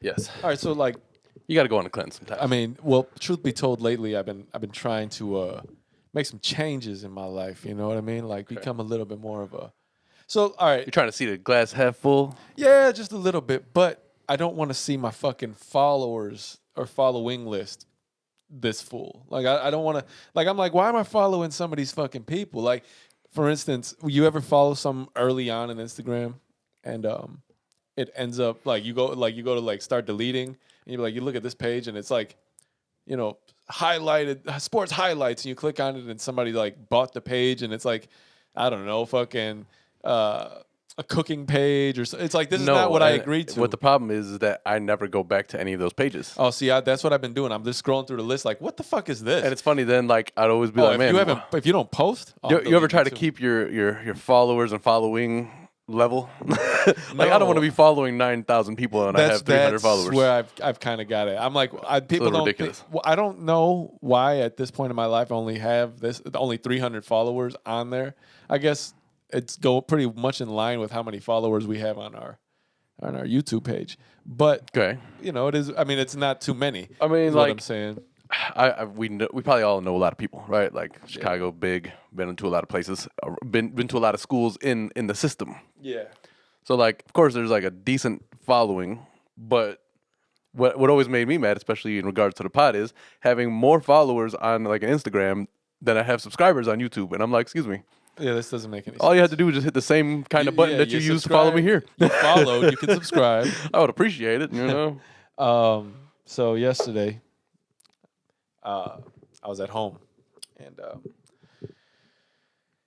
Yes. All right, so like, You got to go on a cleanse sometimes. I mean, well, truth be told, lately I've been trying to make some changes in my life. You know what I mean? Like become a little bit more of a. So all right, You're trying to see the glass half full. yeah, just a little bit, but I don't want to see my fucking followers or following list this full. Like I don't want to. Like I'm like, why am I following some of these fucking people? Like, for instance, you ever follow some early on in Instagram, and it ends up like you go to like start deleting, and you're like you look at this page and it's like, you know, highlighted sports highlights, and you click on it and somebody like bought the page and it's like, I don't know, fucking a cooking page or so. It's like this is not what I agreed to. What the problem is that I never go back to any of those pages. Oh, see, that's what I've been doing. I'm just scrolling through the list like, what the fuck is this? And it's funny then, like I'd always be like, man, if you don't post, you ever try to keep your followers and following level? Like I don't want to be following 9,000 people and I have 300 followers. That's where I've kind of got it. I'm like, people don't ridiculous. I don't know why at this point in my life I only have only 300 followers on there. I guess it's pretty much in line with how many followers we have on our YouTube page. But you know, it is. I mean, it's not too many. I mean, like what I'm saying. We probably all know a lot of people, right? Like Chicago, big, been into a lot of places, been to a lot of schools in the system. Yeah. So like, of course, there's like a decent following, but what always made me mad, especially in regards to the pod, is having more followers on like an Instagram than I have subscribers on YouTube, and I'm like, excuse me. Yeah, this doesn't make any sense. All you have to do is just hit the same kind of button that you use to follow me here. You followed, you can subscribe. I would appreciate it, you know. So yesterday, I was at home, and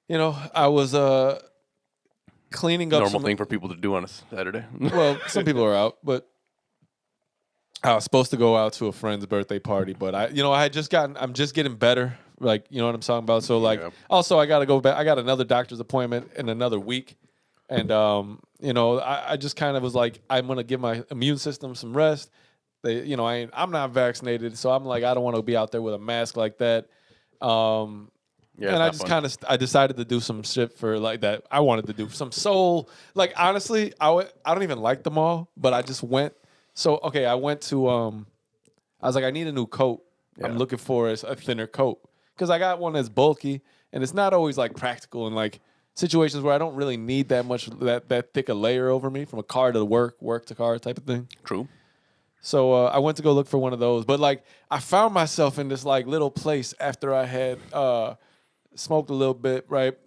you know, I was cleaning up. Normal thing for people to do on a Saturday. Well, some people are out, but I was supposed to go out to a friend's birthday party, but I'm just getting better. Like, you know what I'm talking about? So like, also I got to go back. I got another doctor's appointment in another week. And, you know, I just kind of was like, I'm going to give my immune system some rest. I'm not vaccinated. So I'm like, I don't want to be out there with a mask like that. And I just I decided to do some shit for like that. I wanted to do some soul. Like, honestly, I don't even like the mall, but I just went. So, okay, I went to, I was like, I need a new coat. Yeah. I'm looking for a thinner coat. Because I got one that's bulky, and it's not always like practical in like situations where I don't really need that much that thick a layer over me from a car to work to car type of thing. True. So I went to go look for one of those, but like I found myself in this like little place after I had smoked a little bit, right?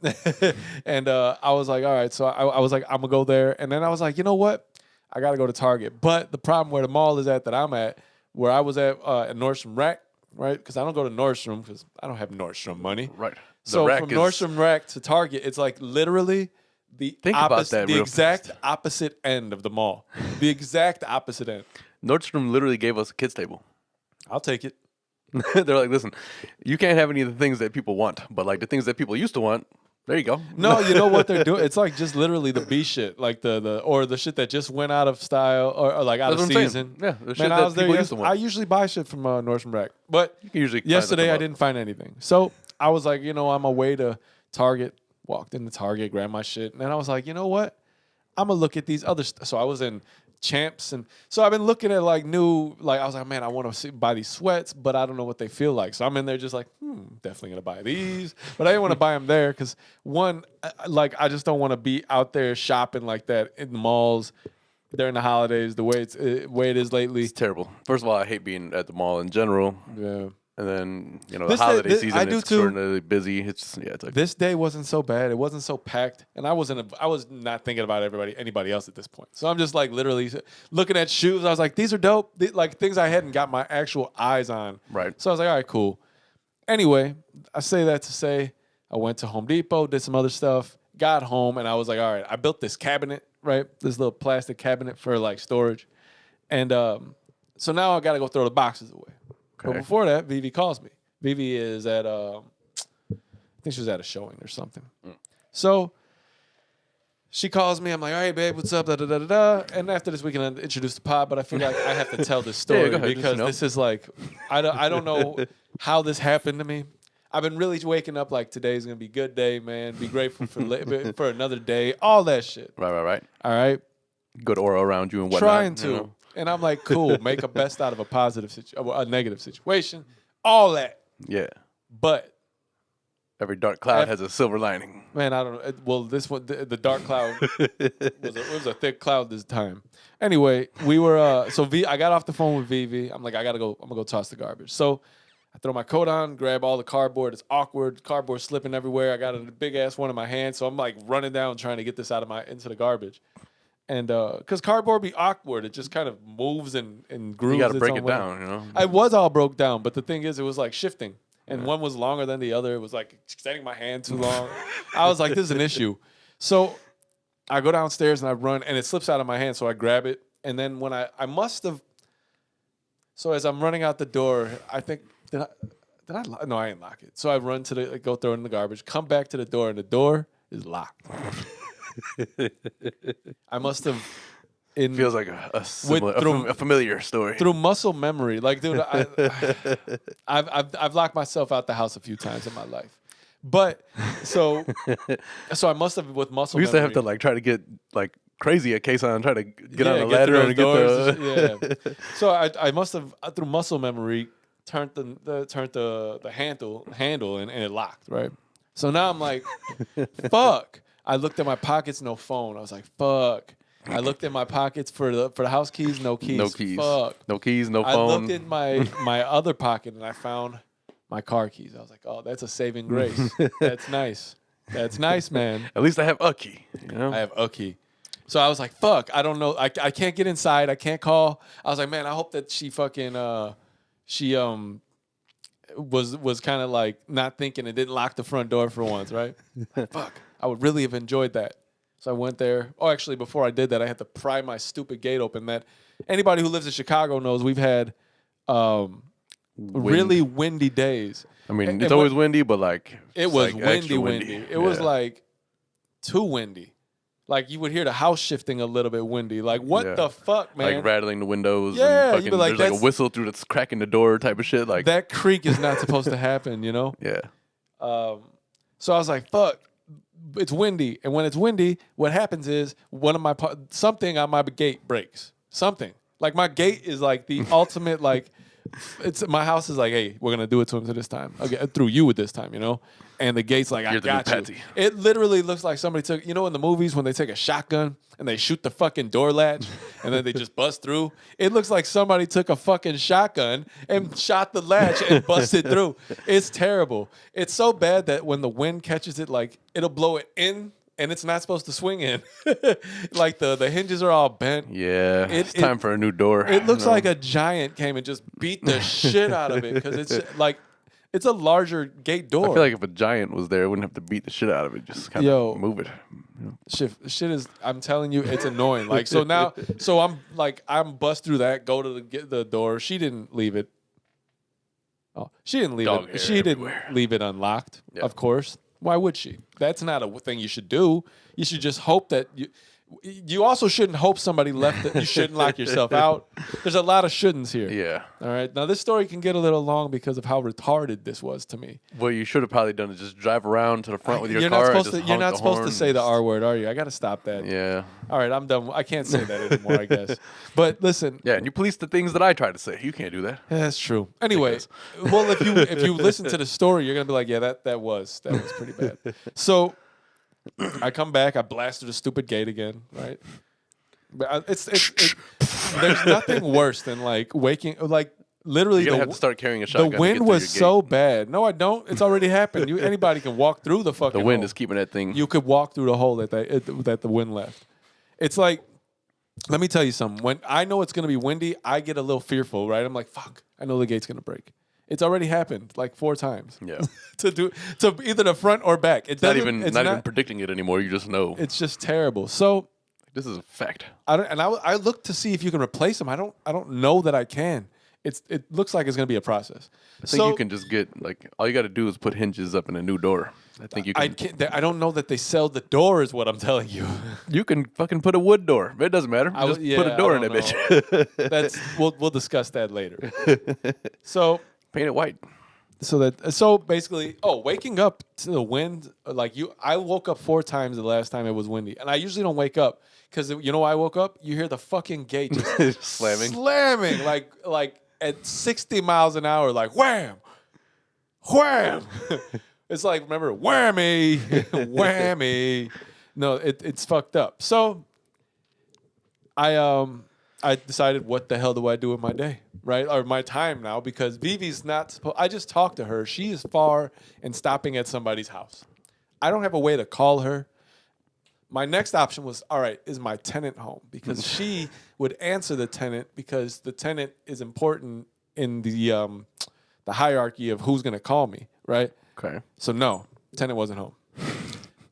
And I was like, all right. So I was like, I'm gonna go there, and then I was like, you know what? I gotta go to Target. But the problem where the mall is at that I'm at, where I was at Nordstrom Rack. Right, because I don't go to Nordstrom because I don't have Nordstrom money. Right. So from Nordstrom Rack to Target, it's like literally the exact opposite end of the mall. The exact opposite end. Nordstrom literally gave us a kids table. I'll take it. They're like, listen, you can't have any of the things that people want, but like the things that people used to want. There you go. No, you know what they're doing? It's like just literally the B shit, like the shit that just went out of style or like out of season. Yeah, the shit that people used to want. I usually buy shit from Nordstrom Rack, but you can usually yesterday I didn't find anything. So I was like, you know, I'm away to Target. Walked into Target, grabbed my shit, and then I was like, you know what? I'm gonna look at these other. So I was in Champs, and so I've been looking at like new. Like I was like, man, I want to buy these sweats, but I don't know what they feel like. So I'm in there just like, definitely gonna buy these, but I didn't want to buy them there because one, like I just don't want to be out there shopping like that in the malls during the holidays. The way it is lately, it's terrible. First of all, I hate being at the mall in general. Yeah. And then, you know, the holiday season is extraordinarily busy. It's like this day wasn't so bad. It wasn't so packed. And I was not thinking about anybody else at this point. So I'm just like literally looking at shoes. I was like, these are dope. Like things I hadn't got my actual eyes on. Right. So I was like, all right, cool. Anyway, I say that to say I went to Home Depot, did some other stuff, got home, and I was like, all right, I built this cabinet, right? This little plastic cabinet for like storage. And so now I got to go throw the boxes away. Okay. But before that, Vivi calls me. Vivi is at, I think she was at a showing or something. So she calls me. I'm like, all right, babe, what's up? Da, da, da, da, da. And after this, we can introduce the pod. But I feel like I have to tell this story because this is like, I don't know how this happened to me. I've been really waking up like today's going to be a good day, man. Be grateful for another day. All that shit. Right. All right. Good aura around you and whatnot. Trying to. And I'm like, cool, make a best out of a negative situation, all that. Yeah. But every dark cloud has a silver lining. Man, I don't know. Well, this one, the dark cloud was a thick cloud this time. Anyway, we were I got off the phone with Vivi. I'm like, I'm gonna go toss the garbage. So I throw my coat on, grab all the cardboard. It's awkward. Cardboard slipping everywhere. I got a big ass one in my hand, so I'm like running down trying to get this into the garbage. And because cardboard be awkward, it just kind of moves and grooves. You got to break it way. down, you know. It was all broke down, but the thing is, it was like shifting. And one was longer than the other. It was like extending my hand too long. I was like, this is an issue. So I go downstairs and I run, and it slips out of my hand. So I grab it. And then when I must have. So as I'm running out the door, I think, did I no, I didn't lock it. So I run go throw it in the garbage, come back to the door, and the door is locked. I must have. Feels like a familiar story. Through muscle memory. Like, dude, I've locked myself out the house a few times in my life. But so I must have with muscle memory. We used to have to like try to get like crazy at Kasson, try to get on the ladder and get the So I must have through muscle memory turned the handle and it locked, right? So now I'm like, fuck. I looked at my pockets, no phone. I was like, fuck. I looked in my pockets for the house keys, no keys. No keys. Fuck. No keys, no phone. I looked in my other pocket and I found my car keys. I was like, oh, that's a saving grace. That's nice. That's nice, man. At least I have a key. You know? I have a key. So I was like, fuck, I don't know. I can't get inside. I can't call. I was like, man, I hope that she fucking was kind of like not thinking and didn't lock the front door for once, right? Fuck. I would really have enjoyed that. So I went there. Oh, actually, before I did that, I had to pry my stupid gate open. That anybody who lives in Chicago knows we've had really windy days. I mean, it's always windy, but like it was like windy. It was like too windy. Like you would hear the house shifting a little bit windy. Like what the fuck, man? Like rattling the windows. Yeah, and you'd be like, there's like a whistle through that's cracking the door type of shit. Like that creak is not supposed to happen, you know? Yeah. So I was like, fuck. It's windy, and when it's windy, what happens is something on my gate breaks. Something like my gate is like the ultimate like. It's my house is like, hey, we're gonna do it to him this time. Okay, through you with this time, you know. And the gate's like, I got you. It literally looks like somebody took, you know, in the movies when they take a shotgun and they shoot the fucking door latch and then they just bust through. It looks like somebody took a fucking shotgun and shot the latch and busted through. It's terrible. It's so bad that when the wind catches it, like it'll blow it in and it's not supposed to swing in. Like the hinges are all bent. Yeah, it's time for a new door. It looks like a giant came and just beat the shit out of it because it's like. It's a larger gate door. I feel like if a giant was there, I wouldn't have to beat the shit out of it. Just kind of move it. Shit is. I'm telling you, it's annoying. Like so now, I'm bust through that. Go to the door. She didn't leave it. Oh, she didn't leave it. She didn't leave it unlocked. Yeah. Of course. Why would she? That's not a thing you should do. You should just hope that you. You also shouldn't hope somebody left it. You shouldn't lock yourself out. There's a lot of shouldn'ts here. Yeah. All right. Now, this story can get a little long because of how retarded this was to me. What you should have probably done is just drive around to the front with your car. You're not supposed to say the R word, are you? I got to stop that. Yeah. All right. I'm done. I can't say that anymore, I guess. But listen. Yeah, and you police the things that I try to say. You can't do that. Yeah, that's true. Anyway, well, if you listen to the story, you're going to be like, yeah, that was pretty bad. So I come back. I blast through the stupid gate again, right? But there's nothing worse than like waking, like literally. You're gonna have to start carrying a shotgun. The wind was so bad. No, I don't. It's already happened. Anybody can walk through the fucking. The wind hole. is keeping that thing. You could walk through the hole that the wind left. It's like, let me tell you something. When I know it's gonna be windy, I get a little fearful, right? I'm like, fuck. I know the gate's gonna break. It's already happened like 4 times. Yeah. to either the front or back. It's not even predicting it anymore. You just know. It's just terrible. So. This is a fact. I look to see if you can replace them. I don't know that I can. It looks like it's going to be a process. I think you can just get all you got to do is put hinges up in a new door. I think you can. I don't know that they sell the door. Is what I'm telling you. You can fucking put a wood door. It doesn't matter. Just put a door in that bitch. We'll discuss that later. So paint it white. So basically, waking up to the wind, I woke up 4 times the last time it was windy, and I usually don't wake up because you know why I woke up? You hear the fucking gate just slamming like at 60 miles an hour, like wham, wham. It's like, remember, whammy, whammy. No, it's fucked up. So I decided, what the hell do I do with my day, right? Or my time now, because Vivi's not supposed. I just talked to her. She is far and stopping at somebody's house. I don't have a way to call her. My next option was, all right, is my tenant home? Because she would answer the tenant, because the tenant is important in the hierarchy of who's going to call me, right? Okay. So no, tenant wasn't home.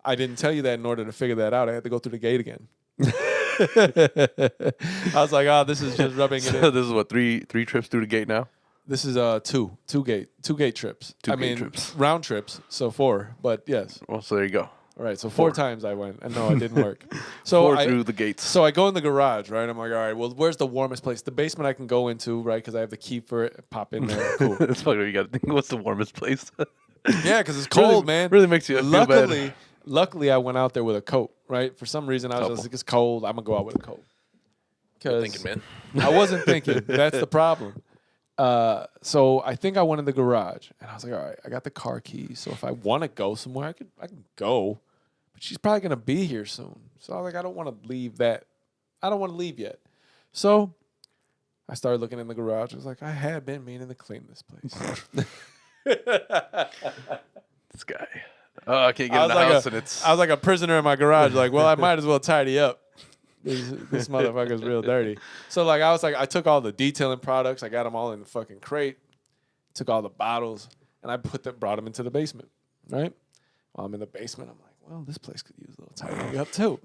I didn't tell you that in order to figure that out. I had to go through the gate again. I was like, this is just rubbing it in. This is what, three trips through the gate now? This is two gate trips. Trips. Round trips, so 4, but yes. Well, so there you go. All right, so 4 times I went, and no, it didn't work. So 4 through the gates. So I go in the garage, right? I'm like, all right, well, where's the warmest place? The basement I can go into, right? Because I have the key for it. Pop in there. Cool. That's fucking. You got to think. What's the warmest place? Yeah, because it's cold, man. Really makes you feel bad. Luckily, I went out there with a coat, right? For some reason, I was just like, it's cold. I'm going to go out with a coat. You're thinking, man. I wasn't thinking. That's the problem. So I think I went in the garage, and I was like, all right, I got the car keys. So if I want to go somewhere, I can go. But she's probably going to be here soon. So I was like, I don't want to leave that. I don't want to leave yet. So I started looking in the garage. I was like, I had been meaning to clean this place. This guy. Oh, I can't get in the house, and it's. I was like a prisoner in my garage. Like, well, I might as well tidy up. This motherfucker's real dirty. So like, I was like, I took all the detailing products. I got them all in the fucking crate. Took all the bottles, and I brought them into the basement. Right. While I'm in the basement, I'm like, well, this place could use a little tidying up too.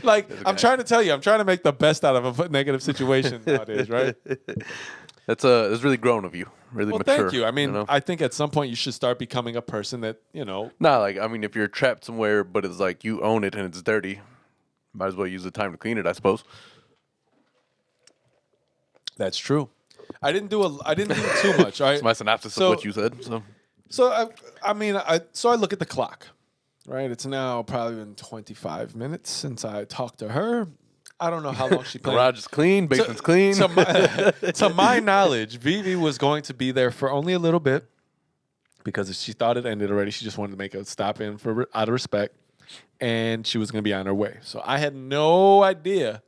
Like, I'm trying to tell you, I'm trying to make the best out of a negative situation nowadays, right? That's really grown of you. Really mature. Thank you. I mean, I think at some point you should start becoming a person that, Nah, like, I mean, if you're trapped somewhere, but it's like you own it and it's dirty, might as well use the time to clean it, I suppose. That's true. I didn't do too much. Right? It's my synopsis of what you said. So I look at the clock. Right, it's now probably been 25 minutes since I talked to her. I don't know how long she planned. Garage is clean, basement's clean. To my knowledge, Vivi was going to be there for only a little bit because she thought it ended already. She just wanted to make a stop in out of respect, and she was going to be on her way. So I had no idea,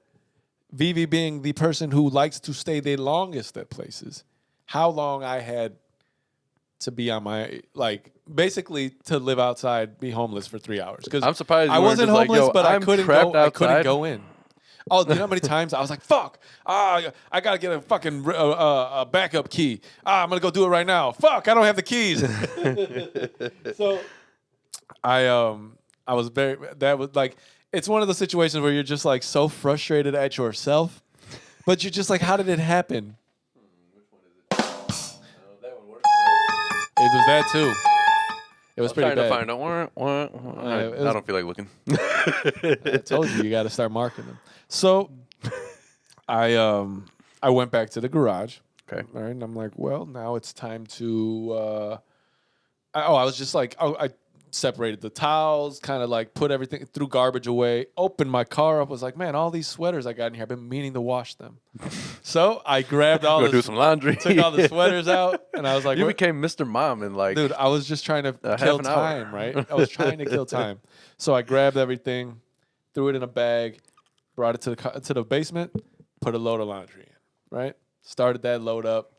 Vivi being the person who likes to stay the longest at places, how long I had to be on my, basically to live outside, be homeless for 3 hours. Because I'm surprised I wasn't homeless, but I couldn't go in. Oh, you know how many times I was like, fuck, I got to get a fucking a backup key. I'm going to go do it right now. Fuck, I don't have the keys. So I was it's one of those situations where you're just like so frustrated at yourself, but you're just like, how did it happen? It was that too. It was pretty bad. Trying to find out. I don't feel like looking. I told you got to start marking them. So I went back to the garage. Okay. All right, and I'm like, well, now it's time to. I was just like, I separated the towels, kind of like put everything, threw garbage away, opened my car up, was like, man, all these sweaters I got in here, I've been meaning to wash them. So I grabbed all do some laundry, took all the sweaters out, and I was like, you became Mr. Mom and like, dude, I was just trying to kill time, right? I was trying to kill time. So I grabbed everything, threw it in a bag, brought it to the basement, put a load of laundry in, right? Started that load up.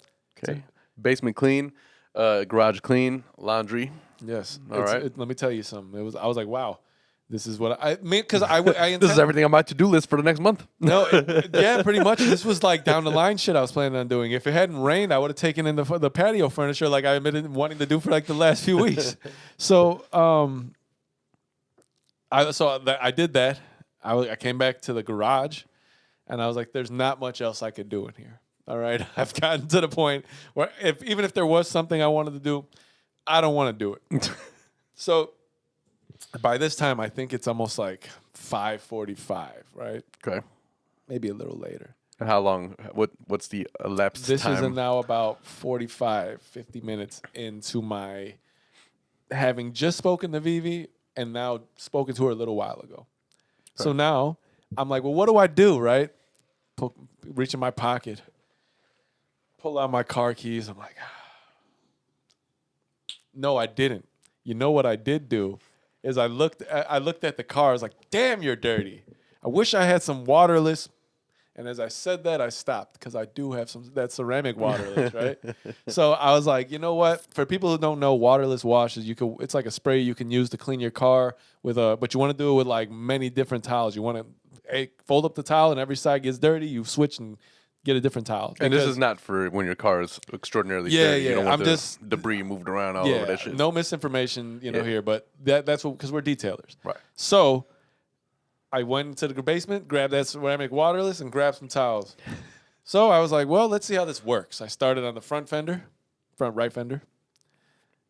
Okay. Basement clean, garage clean, laundry. Yes. All right. Let me tell you something. I was like, wow, this is what I mean, because this is everything on my to-do list for the next month. No, yeah, pretty much. This was like down the line shit I was planning on doing. If it hadn't rained, I would have taken in the patio furniture like I've been wanting to do for like the last few weeks. So, I did that. I came back to the garage, and I was like, there's not much else I could do in here. All right, I've gotten to the point where even if there was something I wanted to do, I don't want to do it. So by this time, I think it's almost like 5:45, right? Okay. Maybe a little later. And how long? What's the elapsed This time? is now about 45, 50 minutes into my having just spoken to Vivi and now spoken to her a little while ago. So now I'm like, well, what do I do, right? Reach in my pocket, pull out my car keys. I'm like, no, I didn't. You know what I did do is I looked at the car. I was like, damn, you're dirty. I wish I had some waterless. And as I said that, I stopped because I do have that ceramic waterless, right? So I was like, you know what? For people who don't know, waterless washes, it's like a spray you can use to clean your car but you want to do it with like many different towels. You want to fold up the towel and every side gets dirty, you switch and get a different towel. And this is not for when your car is extraordinarily dirty. You don't want debris moved around all over that shit. No misinformation, here, but that's because we're detailers. Right. So I went into the basement, grabbed that ceramic waterless, and grabbed some towels. So I was like, well, let's see how this works. I started on the front right fender.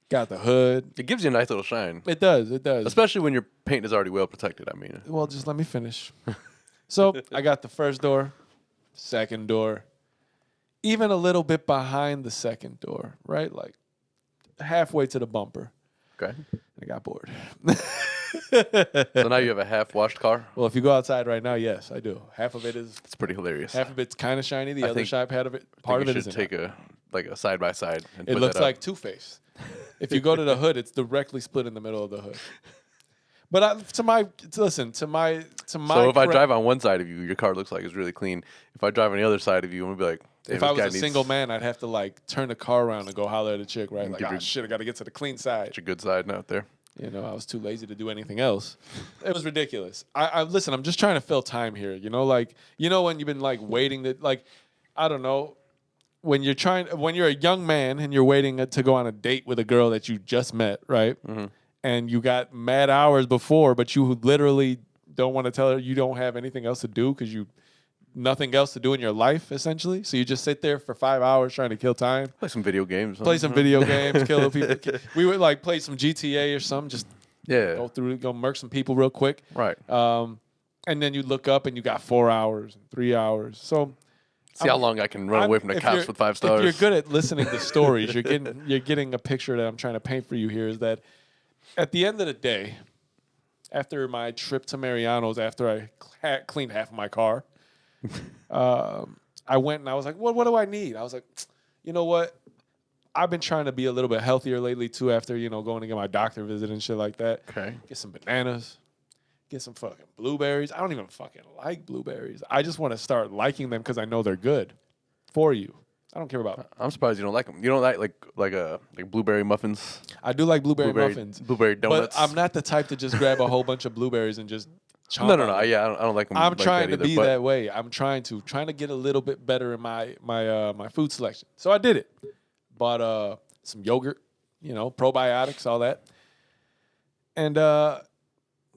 Got the hood. It gives you a nice little shine. It does. Especially when your paint is already well protected, I mean. Well, just let me finish. So I got the first door, second door, even a little bit behind the second door, right? Like halfway to the bumper. Okay. I got bored. So now you have a half-washed car? Well, if you go outside right now, yes, I do. Half of it is. It's pretty hilarious. Half of it's kind of shiny. The other side part of it is take a side-by-side. It looks like Two-Face. If you go to the hood, it's directly split in the middle of the hood. But So if I drive on one side of you, your car looks like it's really clean. If I drive on the other side of you, I'm gonna be like, if I was a single man, I'd have to like turn the car around and go holler at a chick, right? Like, shit, I got to get to the clean side. It's a good side out there. I was too lazy to do anything else. It was ridiculous. I listen, I'm just trying to fill time here. When you've been like waiting I don't know, when you're a young man and you're waiting to go on a date with a girl that you just met, right? Mm-hmm. And you got mad hours before, but you literally don't want to tell her you don't have anything else to do because nothing else to do in your life, essentially. So you just sit there for 5 hours trying to kill time. Play some video games. Kill people. We would like play some GTA or something. Just go murk some people real quick. Right. And then you look up and you got 4 hours and 3 hours. So see how long I can run away from the cops with 5 stars. If you're good at listening to stories, you're getting a picture that I'm trying to paint for you here. Is that at the end of the day, after my trip to Mariano's, after I cleaned half of my car. I went and I was like, what do I need? I was like, you know what? I've been trying to be a little bit healthier lately too after, going to get my doctor visit and shit like that. Okay. Get some bananas. Get some fucking blueberries. I don't even fucking like blueberries. I just want to start liking them because I know they're good for you. I don't care about. I'm surprised you don't like them. You don't like blueberry muffins? I do like blueberry muffins. Blueberry donuts. But I'm not the type to just grab a whole bunch of blueberries and just No. Yeah, I don't like them. I'm trying to be that way. I'm trying to get a little bit better in my food selection. So I did it. Bought some yogurt, probiotics, all that. And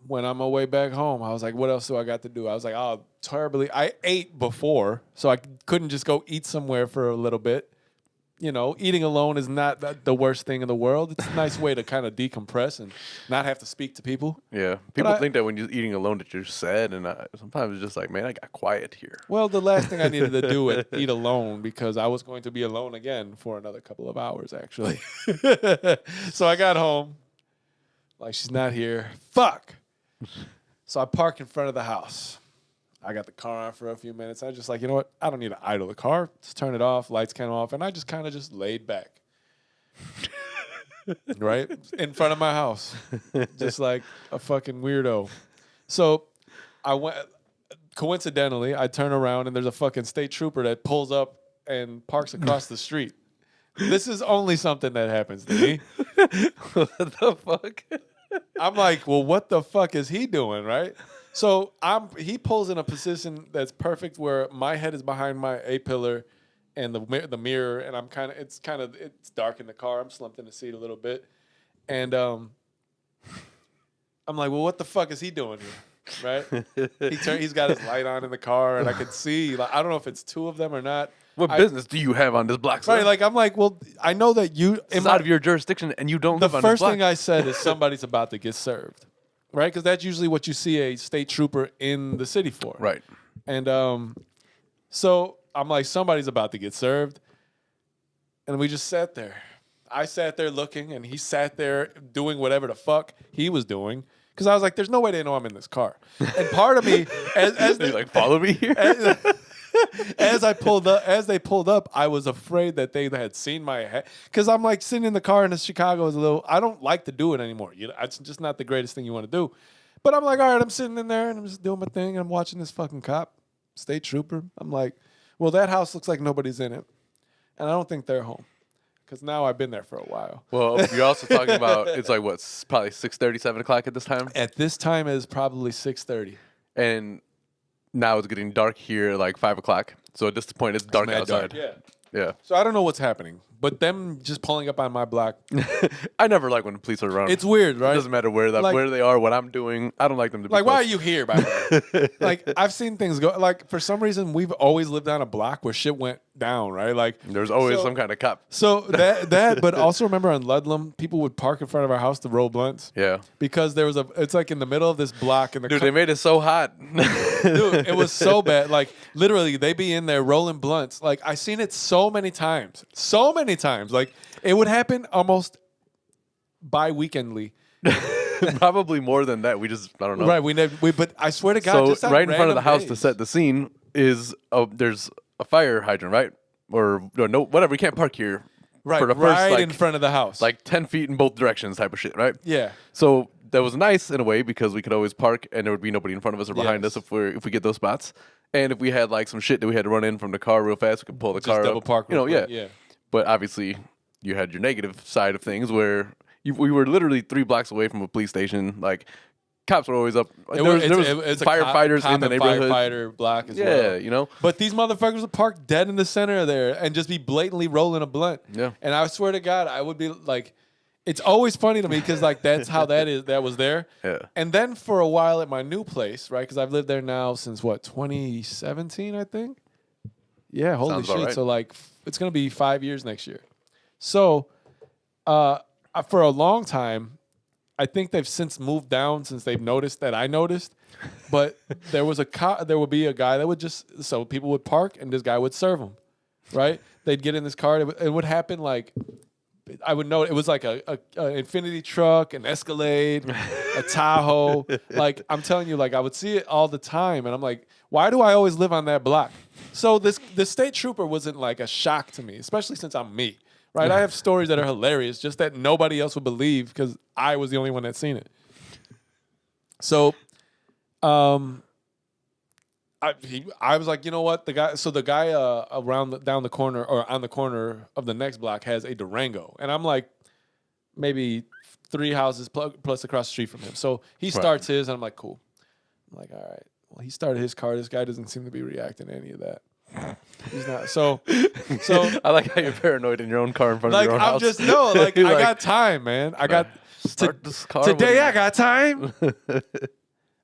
when I'm on my way back home, I was like, what else do I got to do? I was like, oh, terribly. I ate before, so I couldn't just go eat somewhere for a little bit. Eating alone is not the worst thing in the world. It's a nice way to kind of decompress and not have to speak to people. Yeah. People think that when you're eating alone that you're sad, and sometimes it's just like, man, I got quiet here. Well, the last thing I needed to do was eat alone because I was going to be alone again for another couple of hours, actually. So I got home. Like, she's not here. Fuck. So I parked in front of the house. I got the car on for a few minutes. I was just like, you know what? I don't need to idle the car. Just turn it off. Lights came off. And I just kind of just laid back. Right? In front of my house. Just like a fucking weirdo. So I went, coincidentally, I turn around and there's a fucking state trooper that pulls up and parks across the street. This is only something that happens to me. What the fuck? I'm like, well, what the fuck is he doing, right? So he pulls in a position that's perfect where my head is behind my A-pillar and the mirror, and it's dark in the car. I'm slumped in the seat a little bit. And I'm like, well, what the fuck is he doing here, right? He's got his light on in the car, and I could see, like, I don't know if it's two of them or not. What business do you have on this block, sir? Right, like, I'm like, well, I know that it's out of your jurisdiction, and you don't live on this block. The first thing I said is somebody's about to get served. Right, because that's usually what you see a state trooper in the city for. Right. And So I'm like, somebody's about to get served. And we just sat there. I sat there looking, and he sat there doing whatever the fuck he was doing. Because I was like, there's no way they know I'm in this car. And part of me, as They like, follow me here. as they pulled up, I was afraid that they had seen my head. Because I'm like sitting in the car in Chicago is a little. I don't like to do it anymore. It's just not the greatest thing you want to do. But I'm like, all right, I'm sitting in there and I'm just doing my thing. And I'm watching this fucking cop, state trooper. I'm like, well, that house looks like nobody's in it, and I don't think they're home. Because now I've been there for a while. Well, you're also talking about it's like what, probably 6:30, 7 o'clock at this time, At this time, it is probably 6:30. and now it's getting dark here at like 5 o'clock. So at this point, it's dark outside. Dark. Yeah. Yeah. So I don't know what's happening, but them just pulling up on my block. I never like when the police are around. It's weird, right? It doesn't matter where they are, what I'm doing. I don't like them to be Like, close. why are you here, by the way? Like, I've seen things go. Like, for some reason, we've always lived on a block where shit went down, right? Like, There's always some kind of cop. So but also remember on Ludlam, people would park in front of our house to roll blunts. Yeah. Because it's like in the middle of this block. And Dude, they made it so hot. Dude, it was so bad. Like, literally, they be in there rolling blunts. Like, I seen it so many times. So many times. Like, it would happen almost bi-weekendly. Probably more than that. I don't know. Right. But I swear to God, So just on right in front of the random house to days. set the scene is there's a fire hydrant, right? Or no, whatever. We can't park here. Right, for the first, right like, in front of the house. like 10 feet in both directions type of shit, right? Yeah. So that was nice in a way because we could always park and there would be nobody in front of us or behind Yes. us if we get those spots. And if we had like some shit that we had to run in from the car real fast, we could pull the car double up. park real quick, Yeah. yeah. But obviously, you had your negative side of things where we were literally 3 blocks away from a police station. Like, cops were always up. There was It's firefighters in the neighborhood. Firefighter block as Yeah, well. you know. But these motherfuckers would park dead in the center of there and just be blatantly rolling a blunt. Yeah. And I swear to God, I would be like, it's always funny to me because like that's how that was there. Yeah. And then for a while at my new place, right? Because I've lived there now since what, 2017, I think. Yeah, holy Sounds about shit! right. So like, it's gonna be 5 years next year. So, for a long time, I think they've since moved down since they've noticed that I noticed. But there would be a guy that would so people would park and this guy would serve them, right? They'd get in this car. It would happen like, I would know it was like a Infinity truck, an Escalade, a Tahoe. Like, I'm telling you, like I would see it all the time. And I'm like, why do I always live on that block? So the state trooper wasn't like a shock to me, especially since I'm me. Right, I have stories that are hilarious, just that nobody else would believe because I was the only one that seen it. So, I was like, you know what, the guy down the corner or on the corner of the next block has a Durango, and I'm like, maybe 3 houses plus across the street from him. So he starts his, and I'm like, cool. I'm like, all right. Well, he started his car. This guy doesn't seem to be reacting to any of that. He's not. So I like how you're paranoid in your own car in front of your own I'm house. just I got time, man. I got Start this car today. with- I got time.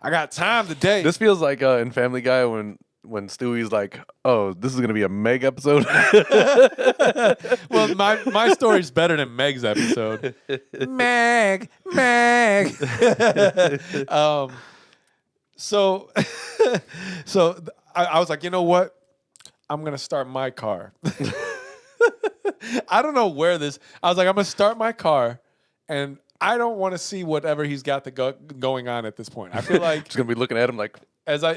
I got time today. This feels like in Family Guy when Stewie's like, "Oh, this is gonna be a Meg episode." Well, my story's better than Meg's episode. Meg. So I was like, you know what? I'm gonna start my car. I don't know where this. I was like, I'm gonna start my car, and I don't want to see whatever he's got going on at this point. I feel like Just gonna be looking at him like, as I.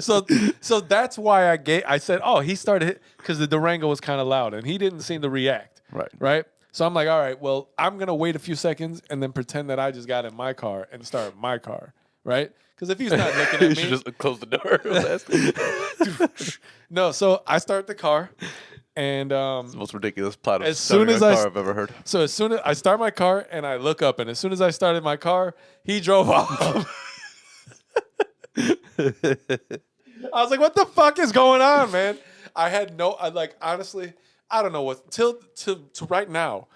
so that's why I said, oh, he started because the Durango was kind of loud and he didn't seem to react. Right. So I'm like, all right, well, I'm gonna wait a few seconds and then pretend that I just got in my car and start my car. Right. Because if he's not looking you at should me, just close the door. real fast. no. So I start the car, and It's the most ridiculous plot of As soon starting as a I car s- I've ever heard. so as soon as I start my car and I look up, and as soon as I started my car, he drove off. I was like, "What the fuck is going on, man?" Honestly, I don't know what till to right now.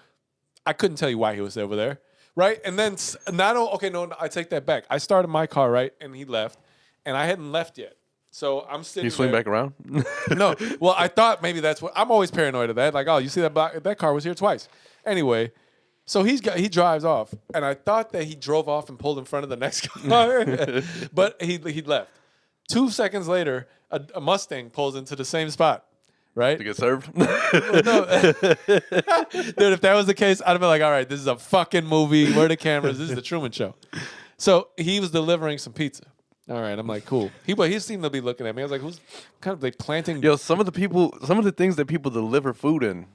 I couldn't tell you why he was over there, right? And then I take that back. I started my car, right, and he left, and I hadn't left yet. So I'm sitting. You swing there. back around. No, well, I thought maybe that's what I'm always paranoid of that. Like, oh, you see that car was here twice. Anyway, so he drives off, and I thought that he drove off and pulled in front of the next car, but he left. 2 seconds later, a Mustang pulls into the same spot. Right? To get served? No. Dude, if that was the case, I'd have been like, all right, this is a fucking movie. Where are the cameras? This is the Truman Show. So he was delivering some pizza. All right, I'm like, cool. He seemed to be looking at me. I was like, who's kind of like planting? Yo, some of the things that people deliver food in,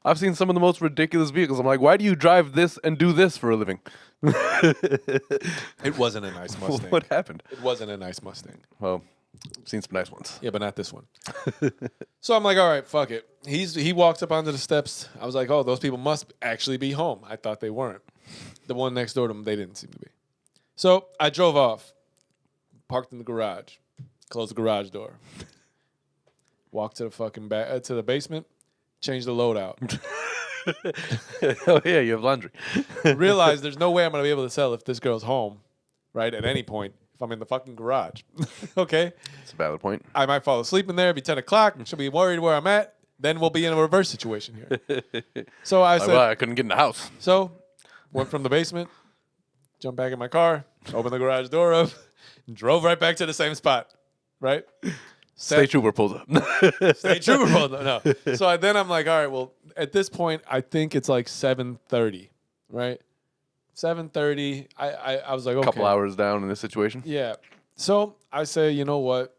I've seen some of the most ridiculous vehicles. I'm like, why do you drive this and do this for a living? It wasn't a nice Mustang. What happened? It wasn't a nice Mustang. Well, I've seen some nice ones. Yeah, but not this one. So I'm like, all right, fuck it. He walks up onto the steps. I was like, oh, those people must actually be home. I thought they weren't. The one next door to them, they didn't seem to be. So I drove off, parked in the garage, closed the garage door, walked to the fucking to the basement, changed the load out. Oh yeah, you have laundry. Realized there's no way I'm gonna be able to sell if this girl's home, right? At any point, if I'm in the fucking garage. Okay? That's a valid point. I might fall asleep in there, it'd be 10 o'clock, she'll be worried where I'm at, then we'll be in a reverse situation here. So I said, well, I couldn't get in the house. So went from the basement, jumped back in my car, opened the garage door up, and drove right back to the same spot, right? State trooper pulls up. State trooper pulled up. No. So then I'm like, all right, well, at this point, I think it's like 7:30, right? 7:30. I was like, okay. A couple hours down in this situation. Yeah. So I say, you know what?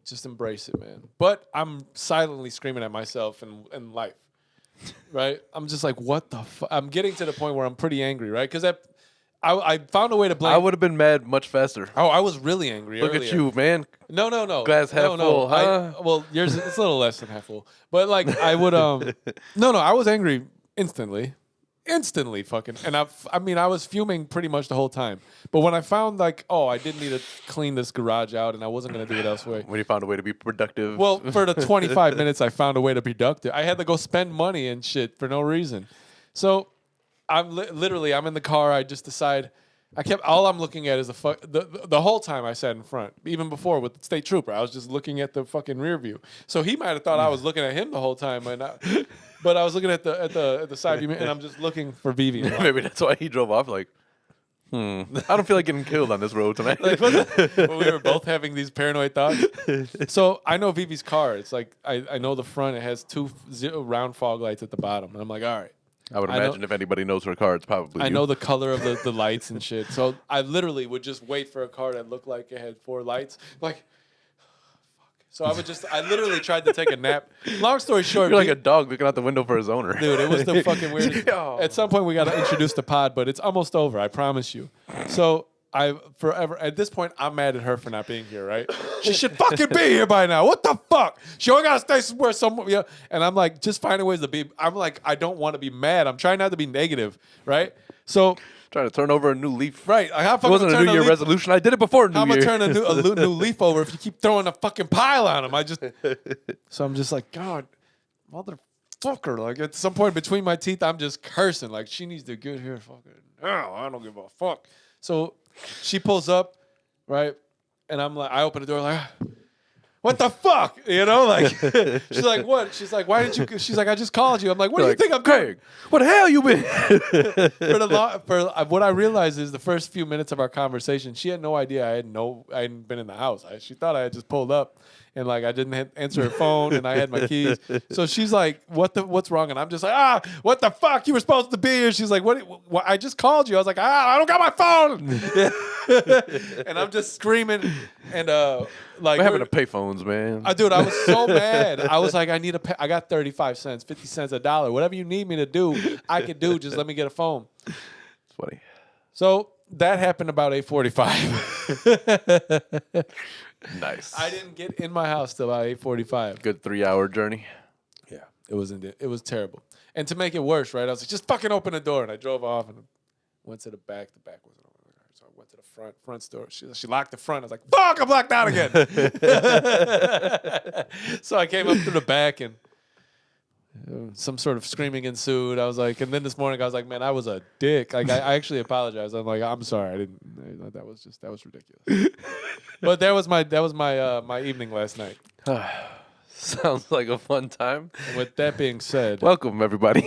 Just embrace it, man. But I'm silently screaming at myself and life, right? I'm just like, what the fuck? I'm getting to the point where I'm pretty angry, right? Because I found a way to blame. I would have been mad much faster. Oh, I was really angry. Look earlier. at you, man. No. Glass half full, huh? Well, yours it's a little less than half full. But like I would No, I was angry instantly fucking. And I was fuming pretty much the whole time. But when I found like, oh, I did need to clean this garage out and I wasn't going to do it elsewhere. When you found a way to be productive. Well, for the 25 minutes I found a way to be productive. I had to go spend money and shit for no reason. So I'm literally I'm in the car. I just decide all I'm looking at is the whole time I sat in front, even before with the state trooper. I was just looking at the fucking rear view. So he might have thought I was looking at him the whole time, but I was looking at the side view, and I'm just looking for Vivi. Maybe that's why he drove off. Like, I don't feel like getting killed on this road tonight. Like, well, we were both having these paranoid thoughts. So I know Vivi's car. It's like I know the front. It has two round fog lights at the bottom, and I'm like, all right. I would imagine if anybody knows her car, it's probably I you. know the color of the lights and shit. So I literally would just wait for a car that looked like it had 4 lights. Like, fuck. So I literally tried to take a nap. Long story short. You're like a dog looking out the window for his owner. Dude, it was the fucking weirdest. At some point, we got to introduce the pod, but it's almost over. I promise you. So at this point, I'm mad at her for not being here, right? She should fucking be here by now. What the fuck? She only got to stay somewhere. Yeah. And I'm like, just finding ways to be. I'm like, I don't want to be mad. I'm trying not to be negative, right? So. Trying to turn over a new leaf. Right. It wasn't a New Year resolution. I did it before New Year. I'm going to turn a new leaf over if you keep throwing a fucking pile on them. So I'm just like, God, motherfucker. Like at some point between my teeth, I'm just cursing. Like she needs to get here fucking now. I don't give a fuck. So she pulls up, right? And I'm like, I open the door like, what the fuck? You know, like she's like, what? She's like, why did you? She's like, I just called you. I'm like, what do you think I'm doing? What the hell you been? What I realized is the first few minutes of our conversation, she had no idea I hadn't been in the house. She thought I had just pulled up. And like I didn't answer her phone, and I had my keys. So she's like, "What's wrong?" And I'm just like, what the fuck? You were supposed to be here." She's like, "What? I just called you." I was like, I don't got my phone. And I'm just screaming, and like we're having to pay phones, man. Dude, I was so mad. I was like, I got 35 cents, 50 cents, $1. Whatever you need me to do, I can do. Just let me get a phone. It's funny. So that happened about 8:45. Nice. I didn't get in my house till about 8:45. Good 3-hour journey. Yeah, it was terrible. And to make it worse, right? I was like, just fucking open the door, and I drove off and went to the back. The back wasn't open, so I went to the front door. She locked the front. I was like, fuck, I'm locked out again. So I came up through the back and. Some sort of screaming ensued. I was like, and then this morning I was like, man, I was a dick. Like I actually apologized. I'm like, I'm sorry. That was ridiculous. But that was my evening last night. Sounds like a fun time. And with that being said, welcome everybody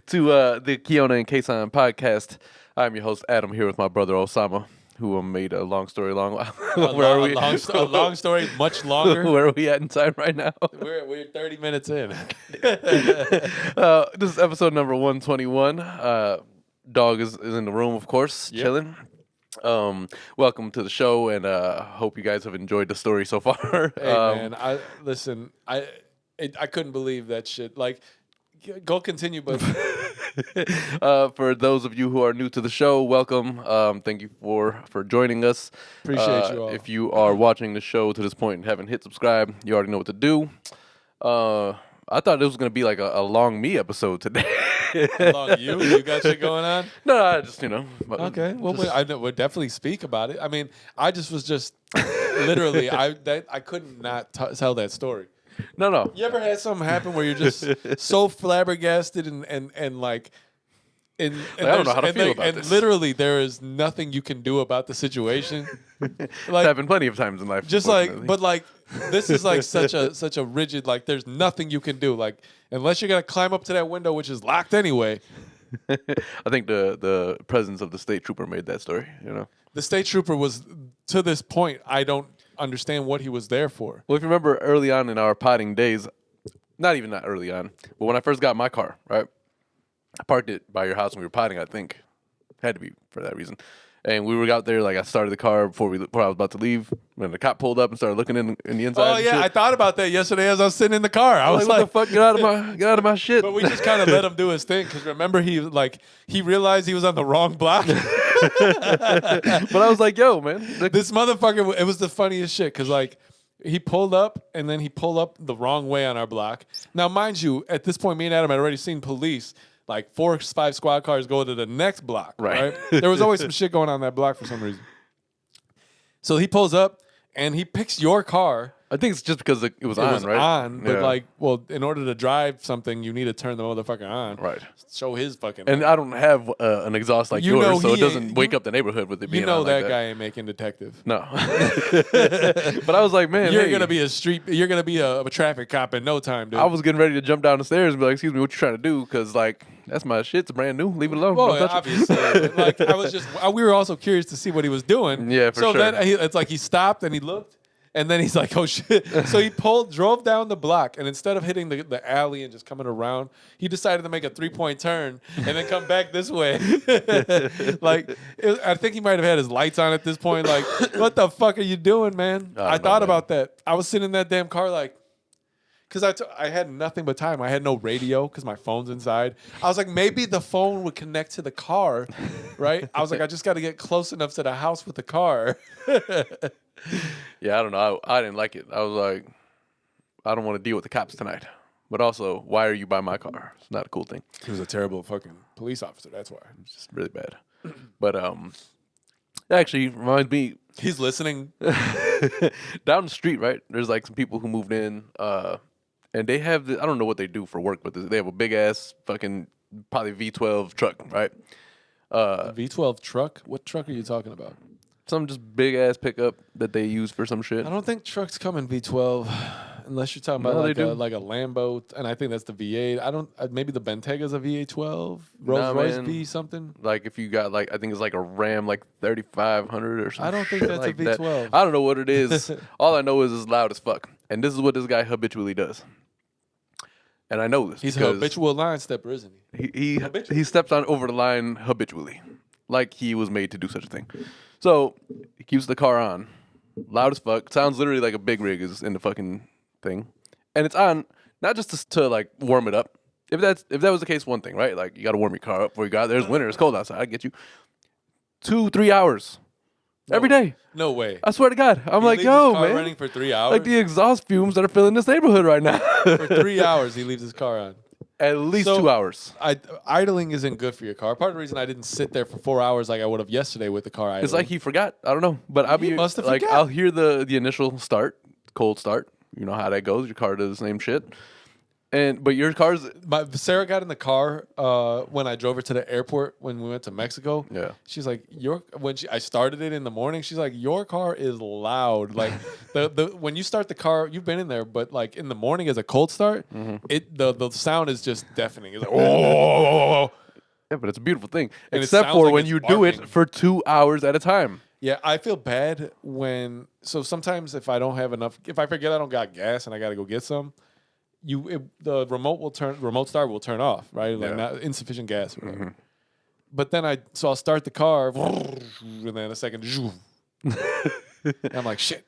to the Kiona and Kasson podcast. I'm your host Adam here with my brother Osama. who made a long story long. A long story, much longer. Where are we at in time right now? We're 30 minutes in. This is episode number 121. Dog is in the room, of course, chilling. Welcome to the show, and hope you guys have enjoyed the story so far. Hey man, I couldn't believe that shit. Like, go continue, but for those of you who are new to the show, welcome. Thank you for joining us. Appreciate you all. If you are watching the show to this point and haven't hit subscribe, you already know what to do. I thought it was going to be like a long me episode today. Long you got shit going on? No, I just, Okay, well, we'll definitely speak about it. I mean, I was literally, I couldn't not tell that story. No. You ever had something happen where you're just so flabbergasted and like, I don't know how to feel about this. And literally, there is nothing you can do about the situation. It's happened plenty of times in life. Just this is like such a rigid, like, there's nothing you can do, like, unless you're gonna climb up to that window, which is locked anyway. I think the presence of the state trooper made that story. The state trooper was, to this point, I don't understand what he was there for. Well, if you remember early on in our potting days, not even that early on, but when I first got my car, right? I parked it by your house when we were potting, I think. Had to be for that reason. And we were out there, like, I started the car before I was about to leave. When the cop pulled up and started looking in the inside. Oh, yeah, I thought about that yesterday as I was sitting in the car. I was like, what the fuck? Get out of my shit. But we just kind of let him do his thing, because remember, he realized he was on the wrong block. But I was like, yo, man. This motherfucker, it was the funniest shit, because, like, he pulled up, and then he pulled up the wrong way on our block. Now, mind you, at this point, me and Adam had already seen police. Like 4 or 5 squad cars go to the next block, right? There was always some shit going on that block for some reason. So he pulls up, and he picks your car. I think it's just because it was on, right? But in order to drive something, you need to turn the motherfucker on. Right. Show his fucking. And I don't have an exhaust like yours, so it doesn't wake up the neighborhood with it being on that guy ain't making detective. No. But I was like, man, you're gonna be a traffic cop in no time, dude. I was getting ready to jump down the stairs and be like, excuse me, what you trying to do? Because, like, that's my shit. It's brand new. Leave it alone. Well, obviously. Like, we were also curious to see what he was doing. Yeah, for sure. So then it's like he stopped and he looked. And then he's like, oh, shit. So he drove down the block, and instead of hitting the alley and just coming around, he decided to make a 3-point turn and then come back this way. I think he might have had his lights on at this point. Like, what the fuck are you doing, man? I thought about that. I was sitting in that damn car like, because I had nothing but time. I had no radio because my phone's inside. I was like, maybe the phone would connect to the car, right? I was like, I just got to get close enough to the house with the car. Yeah, I don't know. I didn't like it. I was like, I don't want to deal with the cops tonight. But also, why are you by my car? It's not a cool thing. He was a terrible fucking police officer. That's why. It's just really bad. But actually reminds me. He's listening. Down the street, right? There's like some people who moved in, and they have I don't know what they do for work, but they have a big ass fucking probably V12 truck, right? V12 truck? What truck are you talking about? Some just big ass pickup that they use for some shit. I don't think trucks come in V12 unless you're talking about like a Lambo, and I think that's the V8. I don't. Maybe the Bentega's a V812, Rolls-Royce V something. Like if you got I think it's like a Ram 3500 or something. I don't think that's a V12. That. I don't know what it is. All I know is it's loud as fuck, and this is what this guy habitually does. And I know this. He's a habitual line stepper, isn't he? He steps over the line habitually, like he was made to do such a thing. So he keeps the car on, loud as fuck. Sounds literally like a big rig is in the fucking thing, and it's on not just to like warm it up. If that was the case, one thing, right? Like you got to warm your car up before you go out. There's winter, it's cold outside. I get you. 2-3 hours every day. No way. I swear to God. I'm he like, leaves yo, his car man. Running for 3 hours. Like the exhaust fumes that are filling this neighborhood right now. For 3 hours, he leaves his car on. At least 2 hours. Idling isn't good for your car. Part of the reason I didn't sit there for 4 hours like I would have yesterday with the car idling. It's like he forgot. I don't know. But must have like forgot. I'll hear the initial start, cold start. You know how that goes. Your car does the same shit. But your car's Sarah got in the car when I drove her to the airport when we went to Mexico. Yeah, she's like, I started it in the morning. She's like, your car is loud. Like when you start the car, you've been in there, but like in the morning as a cold start, the sound is just deafening. It's like oh. Yeah, but it's a beautiful thing, and except for when you do it for 2 hours at a time. Yeah, I feel bad when. So sometimes if I don't have enough, if I forget I don't got gas and I got to go get some, the remote start will turn off, right? Like Yeah. not insufficient gas or whatever. But then I'll start the car, and then a second, and I'm like, shit,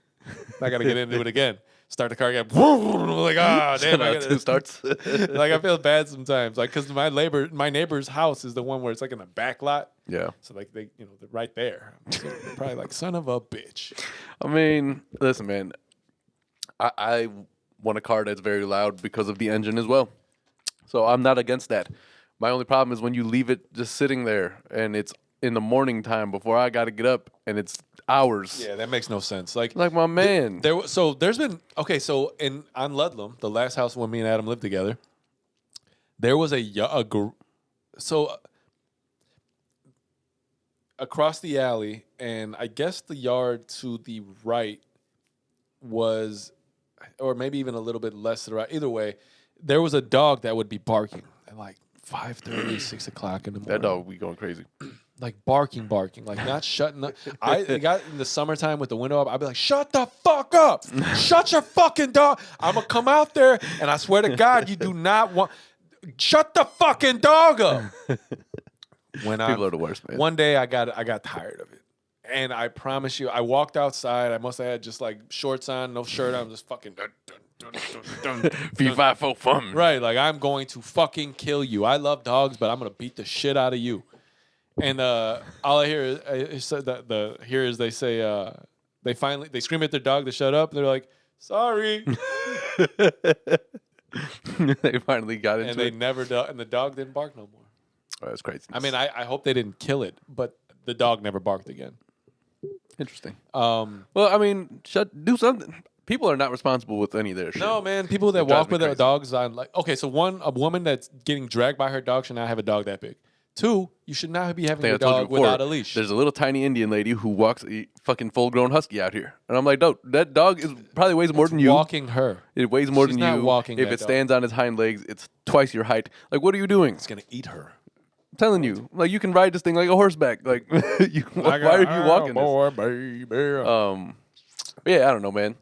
I got to get into it again. Start the car again, like damn, I got two starts. like I feel bad sometimes, like because my neighbor's house is the one where it's like in the back lot. Yeah. So like they're right there. So they're probably like son of a bitch. I mean, listen, man. I want a car that's very loud because of the engine as well. So I'm not against that. My only problem is when you leave it just sitting there and it's in the morning time before I got to get up and it's hours. Yeah, that makes no sense. Like my man. There's been so on Ludlam, the last house when me and Adam lived together, there was across the alley, and I guess the yard to the right was, or maybe even a little bit less to the right. Either way, there was a dog that would be barking at like 5:30, 6 o'clock in the morning. That dog would be going crazy. Like barking, like not shutting up. I got in the summertime with the window up. I'd be like, "Shut the fuck up! Shut your fucking dog! I'm gonna come out there, and I swear to God, you do not want. Shut the fucking dog up!" People are the worst, man. One day I got tired of it, and I promise you, I walked outside. I must have had just like shorts on, no shirt on, just fucking. V5 fun. Right, like I'm going to fucking kill you. I love dogs, but I'm gonna beat the shit out of you. And all I hear is they say they scream at their dog to shut up. And they're like, "Sorry," They finally got into and they it. never and the dog didn't bark no more. Oh, that's crazy. I mean, I hope they didn't kill it, but the dog never barked again. Interesting. Well, I mean, do something. People are not responsible with any of their shit. no, man. People that walk with their dogs on like a woman that's getting dragged by her dog should not have a dog that big. 2, you should not be having your dog without a leash. There's a little tiny Indian lady who walks a fucking full-grown husky out here, and I'm like, "Dude, that dog probably weighs more than you." Walking her, it weighs more than not you. walking if that it dog. stands on its hind legs, it's twice your height. Like, what are you doing? it's gonna eat her. I'm telling you, like, you can ride this thing like a horseback. Like, why are you walking this? Baby. Yeah, I don't know, man.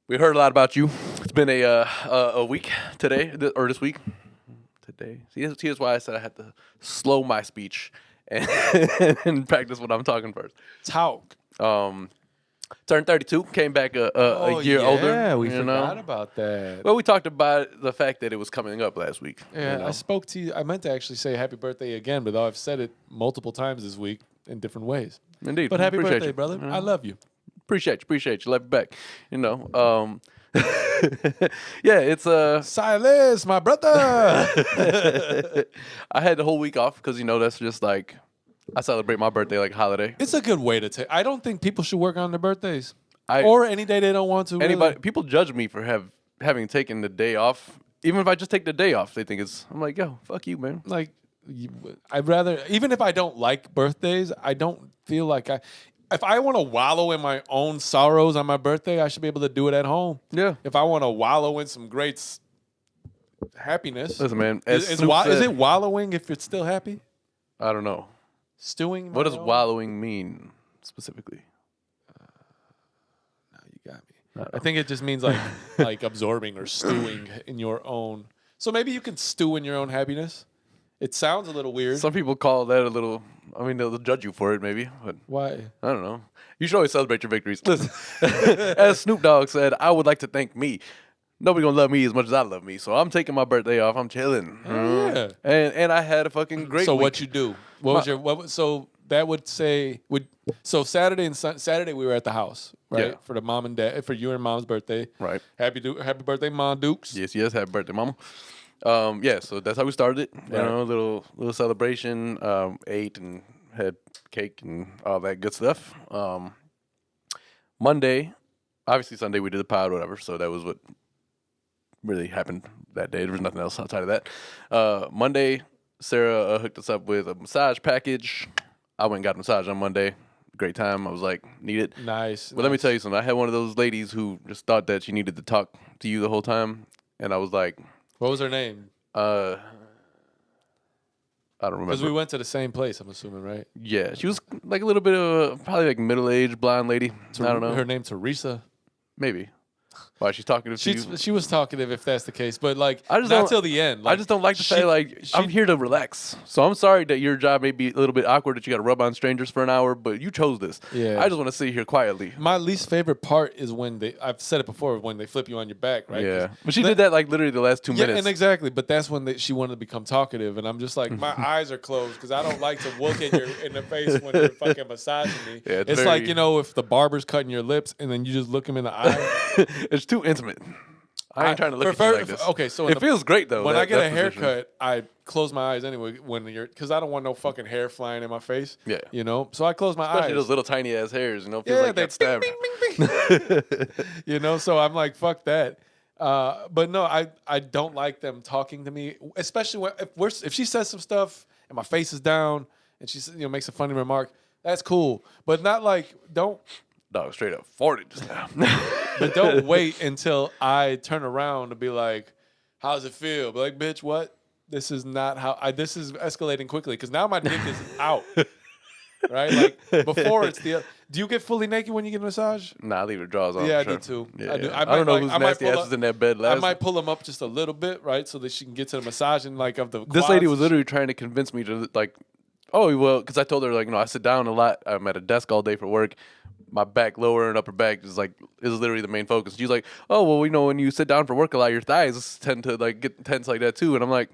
We heard a lot about you. It's been a week today, or this week. Today. See, that's why I said I had to slow my speech and practice what I'm talking first. Talk. Turned 32, came back a year older. Yeah, we forgot about that. Well, we talked about the fact that it was coming up last week. Yeah, I spoke to you. I meant to actually say happy birthday again, but I've said it multiple times this week in different ways. Indeed. But happy Appreciate birthday, you. brother. I love you. Appreciate you. Love you back. Yeah, it's Silas, my brother. I had the whole week off because that's just like I celebrate my birthday like a holiday. It's a good way to take. I don't think people should work on their birthdays or any day they don't want to. Anybody, people judge me for having taken the day off. Even if I just take the day off, they think I'm like, yo, fuck you, man. Like, I'd rather, even if I don't like birthdays, I don't feel like if I want to wallow in my own sorrows on my birthday, I should be able to do it at home. Yeah. If I want to wallow in some great happiness. Listen, man. Is it wallowing if it's still happy? I don't know. Stewing? What does wallowing mean specifically? No, you got me. I think it just means like absorbing or stewing in your own. So maybe you can stew in your own happiness. It sounds a little weird. Some people call that a little. I mean, they'll judge you for it, maybe. But why? I don't know. You should always celebrate your victories. Listen, as Snoop Dogg said, I would like to thank me. Nobody gonna love me as much as I love me, so I'm taking my birthday off. I'm chilling. Yeah. And I had a fucking great. So week. what you do? So that would say Saturday we were at the house, right? Yeah. For the mom and dad, for your and mom's birthday. Right. Happy birthday, Mom Dukes. Yes, happy birthday, mama. Yeah, so that's how we started it. You know, little celebration. Ate and had cake and all that good stuff. Monday, obviously Sunday we did the pod, whatever. So that was what really happened that day. There was nothing else outside of that. Monday, Sarah hooked us up with a massage package. I went and got a massage on Monday. Great time. I was like, need it. Nice. But let me tell you something. I had one of those ladies who just thought that she needed to talk to you the whole time. And I was like, what was her name? I don't Because we remember. went to the same place, I'm assuming, right? Yeah, she was like a little bit of probably like middle-aged blonde lady. I don't know. Her name Teresa. Maybe. Why she's talking to you? She was talkative if that's the case, but like I just not don't- till the end. I Like, just don't like to say like I'm here to relax. So I'm sorry that your job may be a little bit awkward that you got to rub on strangers for an hour, but you chose this. Yeah. I just want to sit here quietly. My least favorite part is when I've said it before, when they flip you on your back, right? Yeah, but she did that like literally the last 2 minutes. And exactly. But that's when she wanted to become talkative, and I'm just like, my eyes are closed because I don't like to look at you in the face when you're fucking massaging me. Yeah, it's like, you know, if the barber's cutting your lips and then you just look him in the eye. It's too intimate. I ain't trying to look at you like this. Okay, so it feels great though. When I get a position. haircut, I close my eyes anyway because I don't want no fucking hair flying in my face. Yeah. You know, so I close my Especially eyes. those little tiny ass hairs, you know, feels like they got stabbed. bing, bing, bing. You know, so I'm like, fuck that. But no, I don't like them talking to me, especially if she says some stuff and my face is down and she makes a funny remark. That's cool, but not like don't. Dog straight up farted just now. But don't wait until I turn around to be like, "How's it feel?" Be like, "Bitch, what? This is not how. This is escalating quickly because now my dick is out." Right? Like before, it's the. Do you get fully naked when you get a massage? Nah, I leave her drawers on. Yeah, I sure. do too. Yeah, I do. I don't know who's nasty ass was in that bed last. I might pull them up just a little bit, right, so that she can get to the massage and like of the. This lady was literally trying to convince me to like, oh well, because I told her like, I sit down a lot. I'm at a desk all day for work. My back, lower and upper back is literally the main focus. She's like, oh well, when you sit down for work a lot, your thighs tend to like get tense like that too. And I'm like,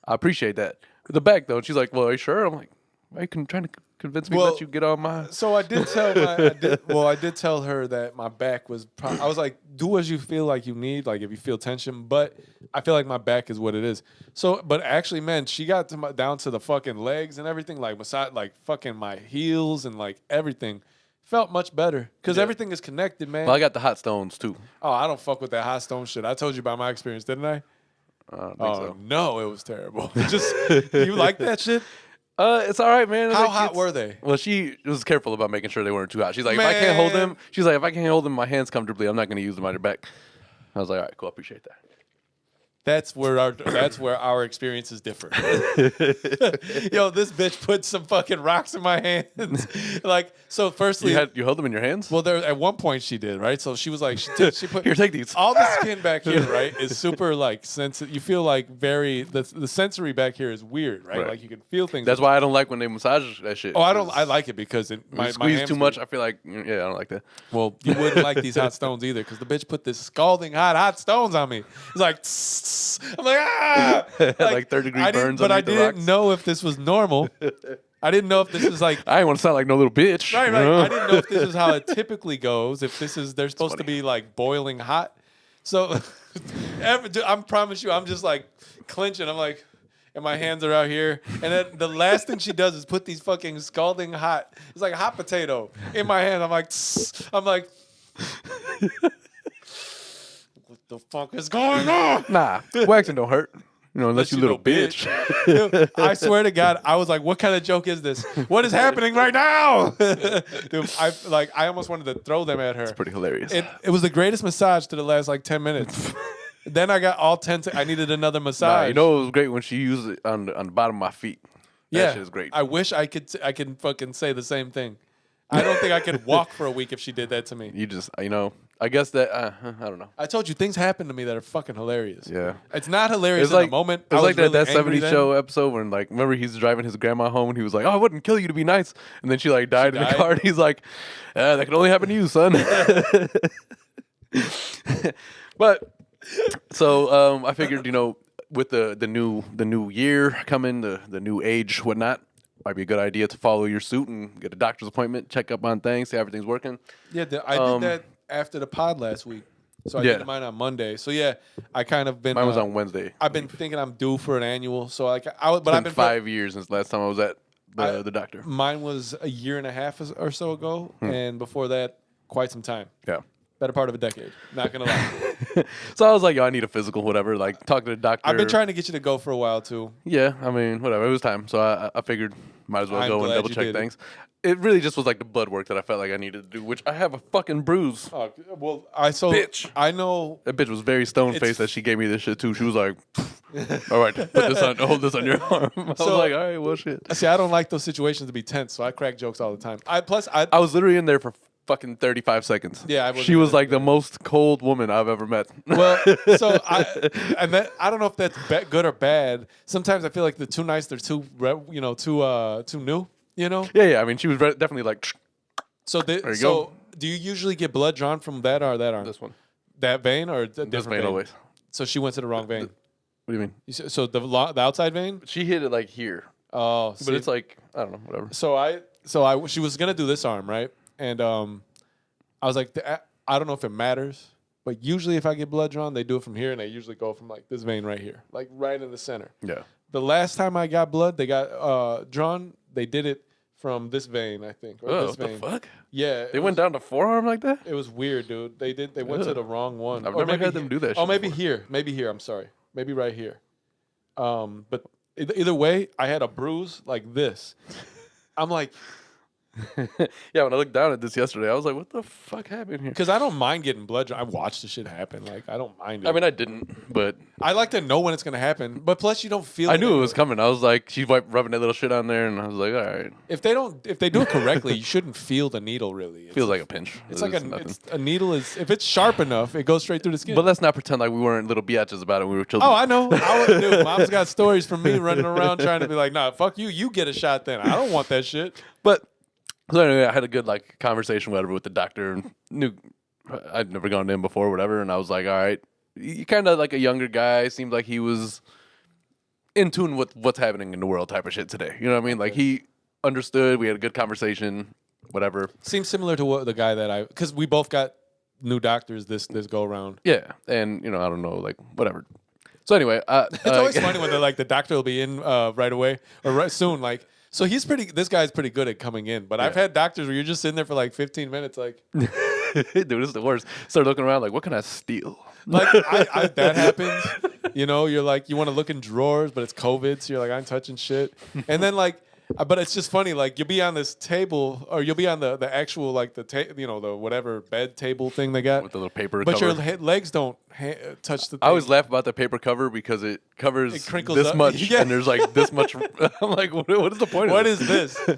I appreciate that. The back though, and she's like, well, are you sure? I'm like, why are you trying to convince me to let you get on my? So I did tell I did tell her that my back was. I was like, do as you feel like you need, like if you feel tension. But I feel like my back is what it is. So, but actually, man, she got down to the fucking legs and everything, like massage, like fucking my heels and like everything. Felt much better because everything is connected, man. Well, I got the hot stones too. Oh, I don't fuck with that hot stone shit. I told you about my experience, didn't I? I don't think so. No, it was terrible. Just you like that shit? It's all right, man. How hot were they? Well, she was careful about making sure they weren't too hot. She's like, if I can't hold them, if I can't hold them my hands comfortably, I'm not going to use them on your back. I was like, all right, cool, I appreciate that. That's where our experiences differ. Yo, this bitch put some fucking rocks in my hands. Like, so firstly, you held them in your hands? Well, there at one point she did, right? So she was like, she put here, take these. All the skin back here, right, is super like sensitive. You feel like the sensory back here is weird, right? Like you can feel things. That's why I don't like when they massage that shit. Oh, I like it because my squeeze hamstring, too much. I feel like I don't like that. Well, you wouldn't like these hot stones either because the bitch put this scalding hot stones on me. It's like I'm like like 3rd-degree burns. But I didn't know if this was normal. I didn't know if this is like. I didn't want to sound like no little bitch. Right. I didn't know if this is how it typically goes. If they're supposed to be like boiling hot. So, I promise you, I'm just like clenching. I'm like, and my hands are out here. And then the last thing she does is put these fucking scalding hot. It's like a hot potato in my hand. I'm like. What the fuck is going on? Nah, waxing don't hurt. Unless you little bitch. Dude, I swear to God, I was like, what kind of joke is this? What is happening right now? Dude, I almost wanted to throw them at her. It's pretty hilarious. It was the greatest massage to the last like 10 minutes. Then I got all tense. I needed another massage. It was great when she used it on the bottom of my feet. That shit is great. I wish I could fucking say the same thing. I don't think I could walk for a week if she did that to me. You just, I guess that, I don't know. I told you, things happen to me that are fucking hilarious. Yeah. It's not hilarious in the moment. It was like really that angry 70s then. show episode when, like, remember he's driving his grandma home and he was like, oh, I wouldn't kill you to be nice. And then she, like, died in the car and he's like, that can only happen to you, son. But, so I figured, with the new year coming, the new age, whatnot, might be a good idea to follow your suit and get a doctor's appointment, check up on things, see how everything's working. Yeah, I did that after the pod last week. So I did mine on Monday. So yeah, I kind of been. Mine was on Wednesday. I've been thinking I'm due for an annual. So like, I've been 5 years since the last time I was at the doctor. Mine was a year and a half or so ago, and before that, quite some time. Yeah. Better part of a decade. Not gonna lie. So I was like, I need a physical, whatever. Like, talk to the doctor. I've been trying to get you to go for a while too. Yeah, whatever. It was time, so I figured might as well go and double check things. it really just was like the blood work that I felt like I needed to do, which I have a fucking bruise. Well, Bitch. I know That bitch was very stone faced that she gave me this shit too. She was like, "All right, hold this on your arm." I was like, "All right, well, shit." See, I don't like those situations to be tense, so I crack jokes all the time. I was literally in there for fucking 35 seconds. Yeah, she was like the most cold woman I've ever met. Well, so I don't know if that's good or bad. Sometimes I feel like they're too nice. They're too too new. You know? Yeah. I mean, she was definitely like. So go. Do you usually get blood drawn from that or that arm? This one. That vein or the This vein always. So she went to the wrong vein. What do you mean? So the outside vein? She hit it like here. Oh, but it's like I don't know, whatever. So she was gonna do this arm, right? And I was like, I don't know if it matters, but usually if I get blood drawn, they do it from here, and they usually go from like this vein right here, like right in the center. Yeah. The last time I got blood, they got drawn. They did it from this vein, I think. Or this what vein. the fuck? Yeah. They went down to forearm like that? It was weird, dude. They went to the wrong one. I've never had them do that shit. Oh, maybe before. here. Maybe here. I'm sorry. Maybe right here. But either way, I had a bruise like this. I'm like, yeah, when I looked down at this yesterday, I was like, what the fuck happened here? because I don't mind getting blood drawn. I watched the shit happen. Like, I don't mind it. I mean, I didn't, but I like to know when it's going to happen. But plus, you don't feel I knew it was coming. I was like, she's rubbing that little shit on there, and I was like, all right. If they do it correctly, you shouldn't feel the needle really. Feels like a pinch. It's like a needle is, if it's sharp enough, it goes straight through the skin. But let's not pretend like we weren't little biatches about it when we were children. Oh, I know. Dude, mom's got stories from me running around trying to be like, nah, fuck you. You get a shot then. I don't want that shit. But so anyway, I had a good like conversation with the doctor. And knew I'd never gone in before, whatever. And I was like, all right, you kind of like a younger guy. Seemed like he was in tune with what's happening in the world, type of shit today. You know what I mean? Like he understood. We had a good conversation. Whatever. Seems similar to what the guy that because we both got new doctors this go around. Yeah, and I don't know, like whatever. So anyway, it's always funny when they're like the doctor will be in right away or right soon, like. So this guy's pretty good at coming in, but I've had doctors where you're just sitting there for like 15 minutes, like, dude, this is the worst. Start looking around, like, what can I steal? Like, that happens. You're like, you want to look in drawers, but it's COVID, so you're like, I'm touching shit. And then like, but it's just funny, like you'll be on this table, or you'll be on the actual like the whatever bed table thing they got with the little paper but cover. your legs don't touch the thing. I always laugh about the paper cover because it covers this much, and there's like this much. I'm like, what is the point what of this? is this?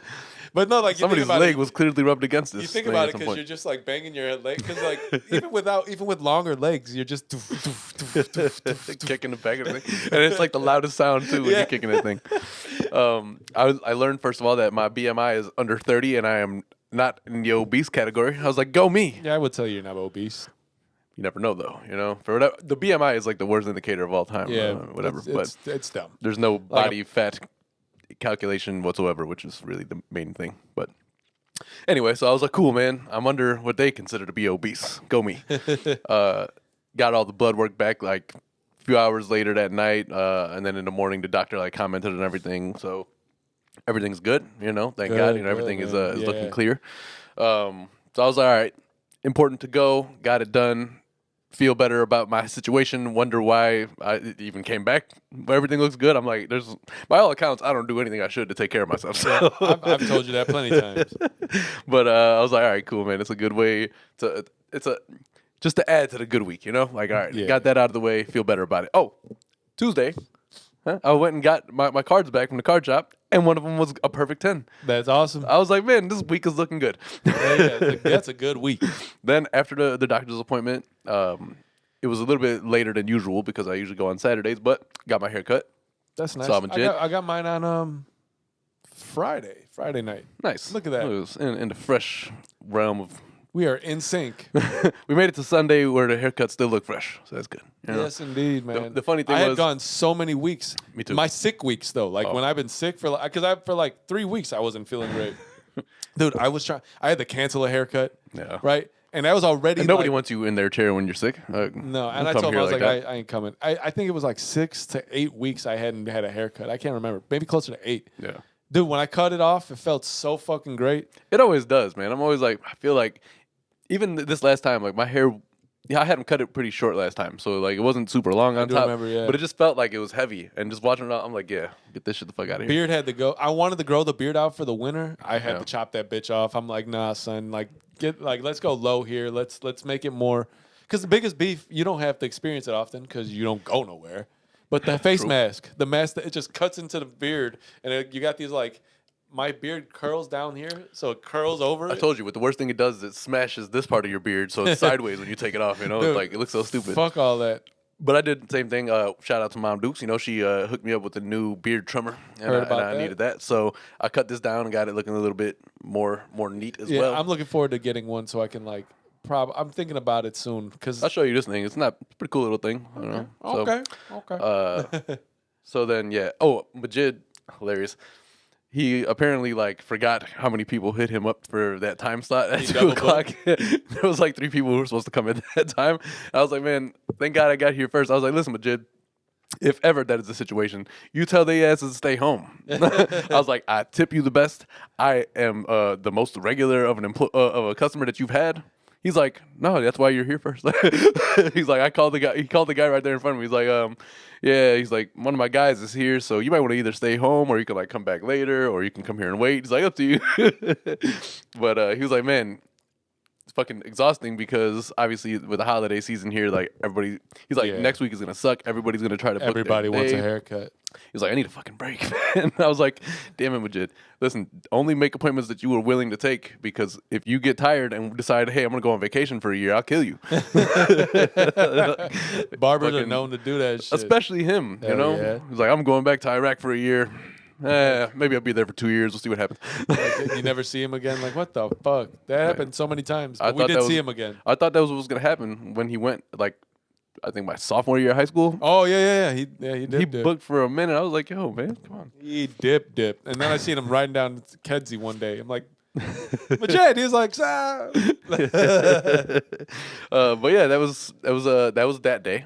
But no, like somebody's leg was clearly rubbed against this. You think about it because you're just like banging your leg. Because like even with longer legs, you're just kicking the back of the thing, and it's like the loudest sound too when you're kicking that thing. I learned first of all that my BMI is under 30, and I am not in the obese category. I was like, go me. Yeah, I would tell you you're not obese. You never know though. For whatever, the BMI is like the worst indicator of all time. Yeah, whatever. It's dumb. There's no body fat calculation whatsoever, which is really the main thing. But anyway, so I was like, cool, man. I'm under what they consider to be obese. Go me. Got all the blood work back like a few hours later that night, and then in the morning the doctor like commented on everything. So everything's good. Thank God. Everything is looking clear. So I was like, all right, important to go. Got it done. Feel better about my situation, wonder why I even came back. But everything looks good. I'm like, by all accounts, I don't do anything I should to take care of myself. So. I've told you that plenty of times. But I was like, all right, cool, man. It's a good way just to add to the good week, Like, all right, got that out of the way, feel better about it. Oh, Tuesday, I went and got my cards back from the card shop, and one of them was a perfect 10. That's awesome. I was like, man, this week is looking good. That's a good week. Then after the doctor's appointment, it was a little bit later than usual because I usually go on Saturdays, but got my hair cut. That's nice. So I'm legit. I got mine on Friday night. Nice. Look at that. It was in the fresh realm of... We are in sync. We made it to Sunday where the haircuts still look fresh, so that's good. Yes, indeed, man. The funny thing I had gone so many weeks. Me too. My sick weeks though, like when I've been sick for for 3 weeks, I wasn't feeling great. Dude, I had to cancel a haircut. Yeah. Right. And that was already. And nobody wants you in their chair when you're sick. No, and I told him I was like, I ain't coming. I think it was like 6 to 8 weeks I hadn't had a haircut. I can't remember. Maybe closer to 8. Yeah. Dude, when I cut it off, it felt so fucking great. It always does, man. I'm always like, I feel like even this last time, like my hair Yeah, I had him cut it pretty short last time, so like it wasn't super long on do top. remember, yeah. But it just felt like it was heavy, and just watching it out, I'm like, yeah, get this shit the fuck out of here. Beard had to go. I wanted to grow the beard out for the winter. I had Yeah. to chop that bitch off. I'm like, nah, son. Like, let's go low here. Let's make it more. Because the biggest beef, you don't have to experience it often because you don't go nowhere. But the face mask, the mask that it just cuts into the beard, and you got these like. My beard curls down here, so it curls over. I told you, but the worst thing it does is it smashes this part of your beard, so it's sideways when you take it off. You know, Dude, it's like it looks so stupid. Fuck all that. But I did the same thing. Shout out to Mom Dukes. You know, she hooked me up with a new beard trimmer, and Heard about I that. needed that. So I cut this down and got it looking a little bit more neat as Yeah, well. I'm looking forward to getting one so I can like. I'm thinking about it soon because. I'll show you this thing. It's not it's a pretty cool little thing. I don't know. Okay. So then, yeah. Oh, Majid, hilarious. He apparently like forgot how many people hit him up for that time slot at 2 o'clock. There was like 3 people who were supposed to come at that time. I was like, man, thank God I got here first. I was like, listen, Majid, if ever that is the situation, you tell the asses to stay home. I was like, I tip you the best. I am the most regular of of a customer that you've had. He's like, no, that's why you're here first. He's like, I called the guy. He called the guy right there in front of me. He's like, yeah. He's like, one of my guys is here, so you might want to either stay home or you can like come back later or you can come here and wait. He's like, up to you. But he was like, man, it's fucking exhausting because obviously with the holiday season here, like everybody, he's like, next week is gonna suck. Everybody's gonna try to. Everybody wants a haircut. He's like, I need a fucking break, man. I was like, damn it, Majid. Listen, only make appointments that you were willing to take because if you get tired and decide, hey, I'm going to go on vacation for a year, I'll kill you. Barbers are known to do that shit. Especially him, you know? Yeah. He's like, I'm going back to Iraq for a year. Maybe I'll be there for 2 years. We'll see what happens. You never see him again? Like, what the fuck? That happened so many times. But we did see him again. I thought that was what was going to happen when he went, like, I think my sophomore year of high school. Oh, yeah. He did. He booked for a minute. I was like, yo, man, come on. He dipped. And then I seen him riding down Kedzie one day. I'm like, Majid. He was like, ah. But yeah, that was that day.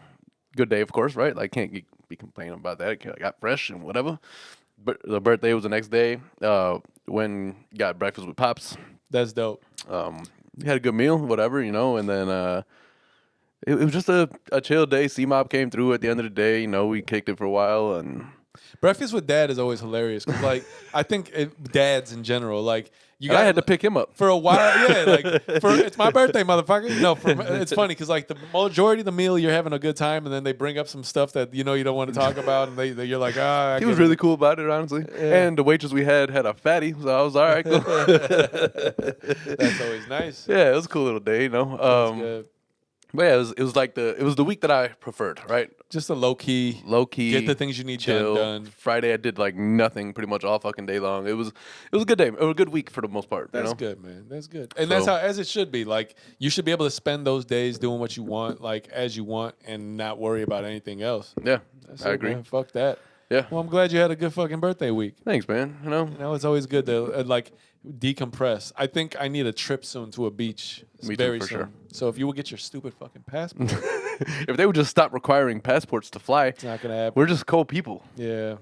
Good day, of course, right? Like, can't be complaining about that. I got fresh and whatever. But the birthday was the next day. When got breakfast with Pops. That's dope. We had a good meal, whatever, you know, and then it was just a chill day. C-Mob came through at the end of the day. You know, we kicked it for a while. And breakfast with dad is always hilarious. Because, like, I think dads in general, like, I had to pick him up. For a while. Yeah, like, it's my birthday, motherfucker. No, it's funny because, like, the majority of the meal, you're having a good time. And then they bring up some stuff that, you know, you don't want to talk about. And you're like, he was really cool about it, honestly. Yeah. And the waitress we had a fatty. So I was all right, cool. That's always nice. Yeah, it was a cool little day, you know. That's good. But yeah, it was the week that I preferred, right? Just a low key, get the things you need chill. done. Friday I did like nothing, pretty much all fucking day long. It was a good day. It was a good week for the most part. That's good, man. That's good, and that's how as it should be. Like you should be able to spend those days doing what you want, like as you want, and not worry about anything else. Yeah, I agree. Man. Fuck that. Yeah. Well, I'm glad you had a good fucking birthday week. Thanks, man. You know, it's always good to like decompress. I think I need a trip soon to a beach. Me very too, for soon. sure. So if you would get your stupid fucking passport, if they would just stop requiring passports to fly, it's not gonna happen. We're just cold people. Yeah.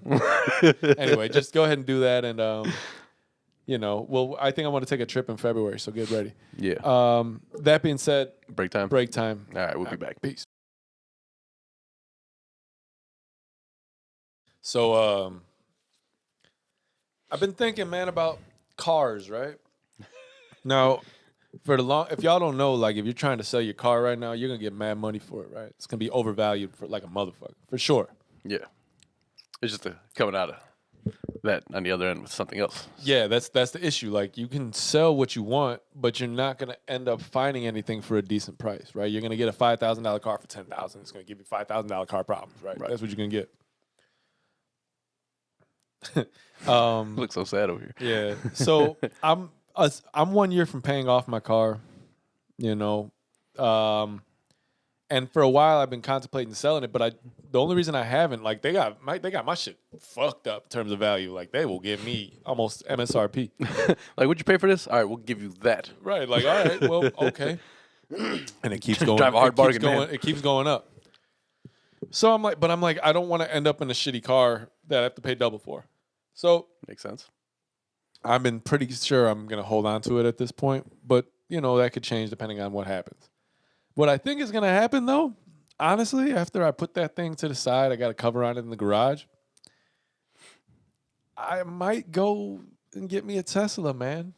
Anyway, just go ahead and do that, and you know, well, I think I want to take a trip in February, so get ready. Yeah. That being said, break time. All right, we'll be back. Peace. So, I've been thinking, man, about cars, right? Now, if y'all don't know, like, if you're trying to sell your car right now, you're gonna get mad money for it, right? It's gonna be overvalued for like a motherfucker, for sure. Yeah. It's just coming out of that on the other end with something else. Yeah, that's the issue. Like, you can sell what you want, but you're not gonna end up finding anything for a decent price, right? You're gonna get a $5,000 car for $10,000. It's gonna give you $5,000 car problems, right? That's what you're gonna get. Looks so sad over here. Yeah. So I'm 1 year from paying off my car, you know, and for a while I've been contemplating selling it, but the only reason I haven't, like, they got my shit fucked up in terms of value. Like, they will give me almost MSRP. Like, would you pay for this? All right, we'll give you that. Right. Like, all right, well, okay. And it keeps going. Drive a hard bargain, man. It keeps going up. So I'm like, I don't want to end up in a shitty car that I have to pay double for. So makes sense. I've been pretty sure I'm going to hold on to it at this point, but, you know, that could change depending on what happens. What I think is going to happen, though, honestly, after I put that thing to the side, I got a cover on it in the garage. I might go and get me a Tesla, man.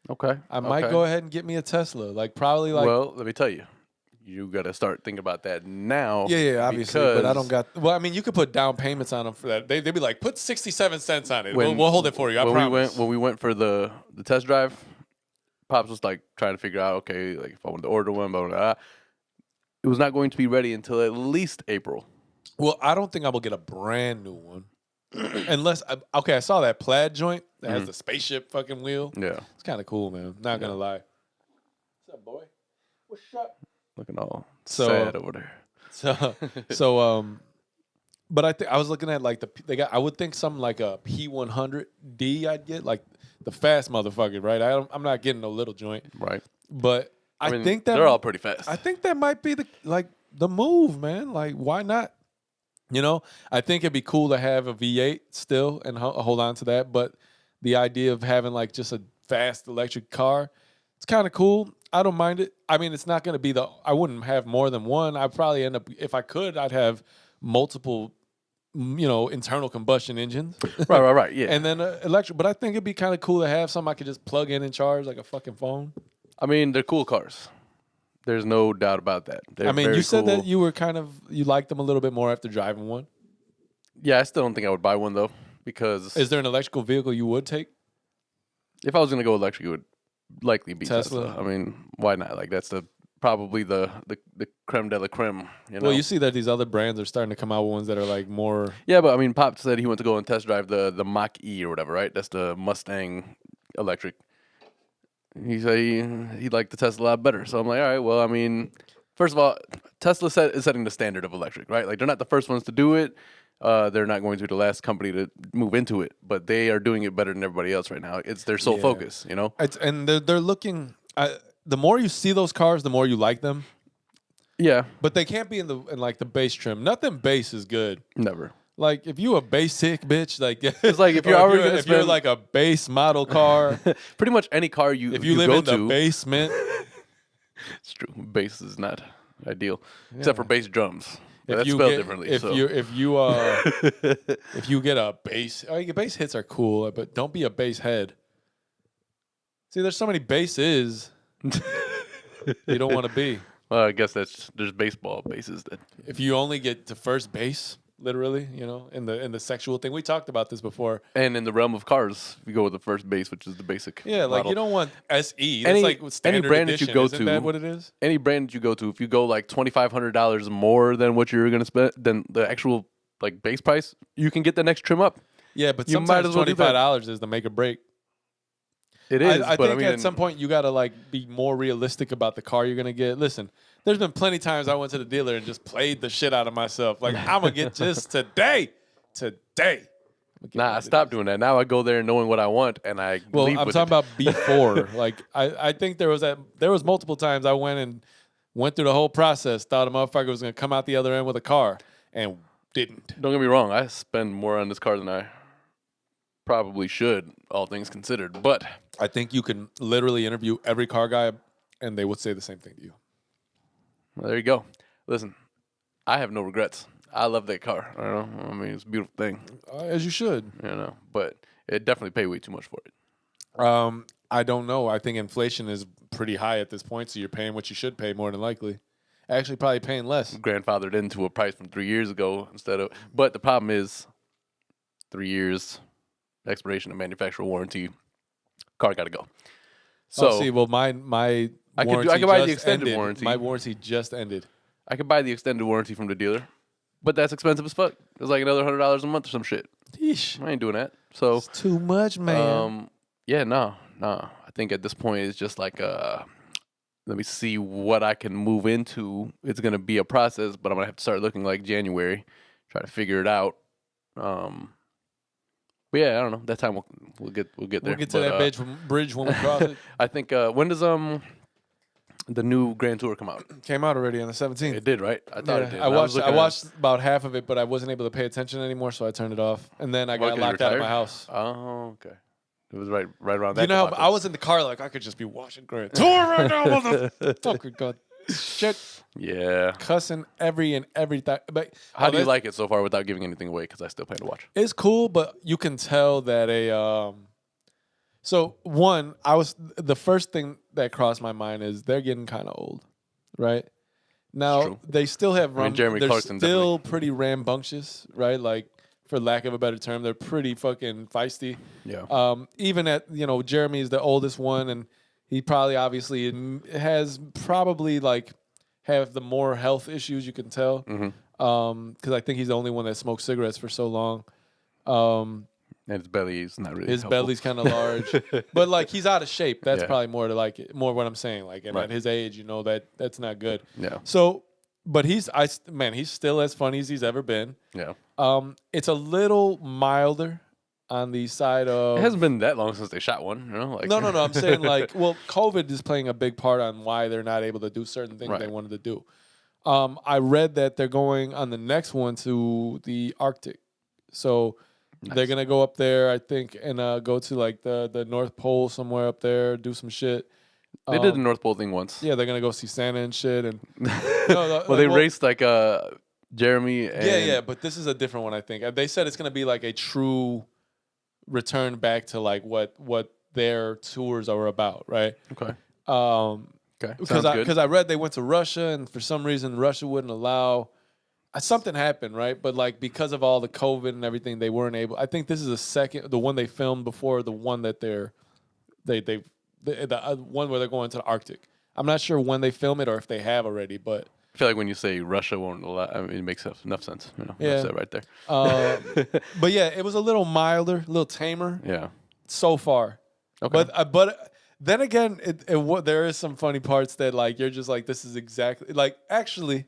Okay. I might go ahead and get me a Tesla. Like, probably like. Well, let me tell you. You got to start thinking about that now. Yeah, obviously. But I don't got. Well, I mean, you could put down payments on them for that. They'd be like, put 67 cents on it. We'll hold it for you. I promise. When we went for the test drive, Pops was like trying to figure out, okay, like if I wanted to order one, blah, blah, blah. It was not going to be ready until at least April. Well, I don't think I will get a brand new one. Unless, I saw that plaid joint that has the spaceship fucking wheel. Yeah. It's kind of cool, man. Not going to lie. What's up, boy? What's up? Looking all sad over there. But I was looking at like I would think something like a P100D I'd get, like the fast motherfucker, right? I'm not getting no little joint. Right. But I mean, think that they're all pretty fast. I think that might be the move, man. Like, why not? You know, I think it'd be cool to have a V8 still and hold on to that. But the idea of having like just a fast electric car, it's kind of cool. I don't mind it. I mean, it's not going to be I wouldn't have more than one. I'd probably end up, if I could, I'd have multiple, internal combustion engines. Right. Yeah. And then electric. But I think it'd be kind of cool to have something I could just plug in and charge like a fucking phone. I mean, they're cool cars. There's no doubt about that. I mean, you said that you liked them a little bit more after driving one. Yeah, I still don't think I would buy one though, because is there an electrical vehicle you would take? If I was going to go electric, it would likely be Tesla. I mean, why not? Like that's probably the creme de la creme. Well, you see that these other brands are starting to come out with ones that are like more. Yeah, but I mean, Pop said he went to go and test drive the Mach-E or whatever, right? That's the Mustang electric. He said he liked the Tesla a lot better. So I'm like, all right, well, I mean, first of all, Tesla is setting the standard of electric, right? Like they're not the first ones to do it. They're not going to be the last company to move into it, but they are doing it better than everybody else right now. It's their sole focus, you know? And they're looking. The more you see those cars, the more you like them. Yeah, but they can't be in like the base trim. Nothing base is good. Never. Like if you a basic bitch, like it's like if you're already if you're like a base model car, pretty much any car you live go in the basement. It's true. Bass is not ideal, except for bass drums. That's spelled differently. If you get a bass, your bass hits are cool, but don't be a bass head. See, there's so many basses you don't want to be. Well, I guess there's baseball bases that. If you only get to first base, literally, in the sexual thing, we talked about this before. And in the realm of cars, you go with the first base, which is the basic. Yeah, like model. you don't want SE. That's like standard any brand edition. That you go Isn't to, that what it is? Any brand that you go to, if you go like $2,500 more than what you're gonna spend, than the actual like base price, you can get the next trim up. Yeah, but sometimes $25 is the make or break. It is. I think at some point you got to like be more realistic about the car you're gonna get. Listen, there's been plenty of times I went to the dealer and just played the shit out of myself. Like I'm gonna get just today. Nah, I stopped doing that. Now I go there knowing what I want, and I. Well, leave I'm with talking it. about before. Like I think there was multiple times I went through the whole process, thought a motherfucker was gonna come out the other end with a car, and didn't. Don't get me wrong. I spend more on this car than I probably should, all things considered. But I think you can literally interview every car guy, and they would say the same thing to you. Well, there you go. Listen, I have no regrets. I love that car. I don't know. I mean, it's a beautiful thing. As you should. But it definitely paid way too much for it. I don't know. I think inflation is pretty high at this point, so you're paying what you should pay more than likely. Actually, probably paying less. Grandfathered into a price from 3 years ago instead of. But the problem is 3 years expiration of manufacturer warranty. Car got to go. So see, well, my I could buy the extended warranty. My warranty just ended. I could buy the extended warranty from the dealer, but that's expensive as fuck. It's like another $100 a month or some shit. Yeesh. I ain't doing that. So it's too much, man. Yeah, no. I think at this point it's just like let me see what I can move into. It's gonna be a process, but I'm gonna have to start looking like January, try to figure it out. But yeah, I don't know. That time we'll get there. We'll get to that bridge when we cross it. I think when does the new Grand Tour come out? Came out already on the 17th. It did, right? I thought it did. I watched about half of it, but I wasn't able to pay attention anymore, so I turned it off. And then I got locked out of my house. Oh, okay. It was right around that. I was in the car like I could just be watching Grand Tour right now, motherfucker. God shit, Yeah. cussing everything. But How do you like it so far without giving anything away? Because I still plan to watch. it's cool, but you can tell that So one, the first thing that crossed my mind is they're getting kind of old, right? Now true. they still have Jeremy they're Clarkson still definitely. pretty rambunctious, right? Like for lack of a better term, they're pretty fucking feisty. Yeah. Even at Jeremy is the oldest one, and he probably obviously has probably like have the more health issues you can tell. Because I think he's the only one that smoked cigarettes for so long. And his belly is not really His helpful. belly's kind of large, but like he's out of shape. That's Yeah. probably more what I'm saying. Like, and Right. at his age, that's not good. Yeah. So, but he's still as funny as he's ever been. Yeah. It's a little milder on the side of. It hasn't been that long since they shot one. Like No. I'm saying like, well, COVID is playing a big part on why they're not able to do certain things Right. they wanted to do. I read that they're going on the next one to the Arctic, so. Nice. They're gonna go up there, I think, and go to like the North Pole somewhere up there, do some shit. They did the North Pole thing once. Yeah, they're gonna go see Santa and shit. And they raced like Jeremy. And yeah, but this is a different one, I think. They said it's gonna be like a true return back to like what their tours are about, right? Okay. Okay. Because I read they went to Russia, and for some reason Russia wouldn't allow. Something happened, right? But like because of all the COVID and everything, they weren't able. I think this is the one they filmed before the one that the one where they're going to the Arctic. I'm not sure when they film it or if they have already, but I feel like when you say Russia won't allow, I mean, it makes enough sense. Yeah. That's it right there. But yeah, it was a little milder, a little tamer Yeah. so far. Okay. But then again, there is some funny parts that like you're just like, this is exactly like actually.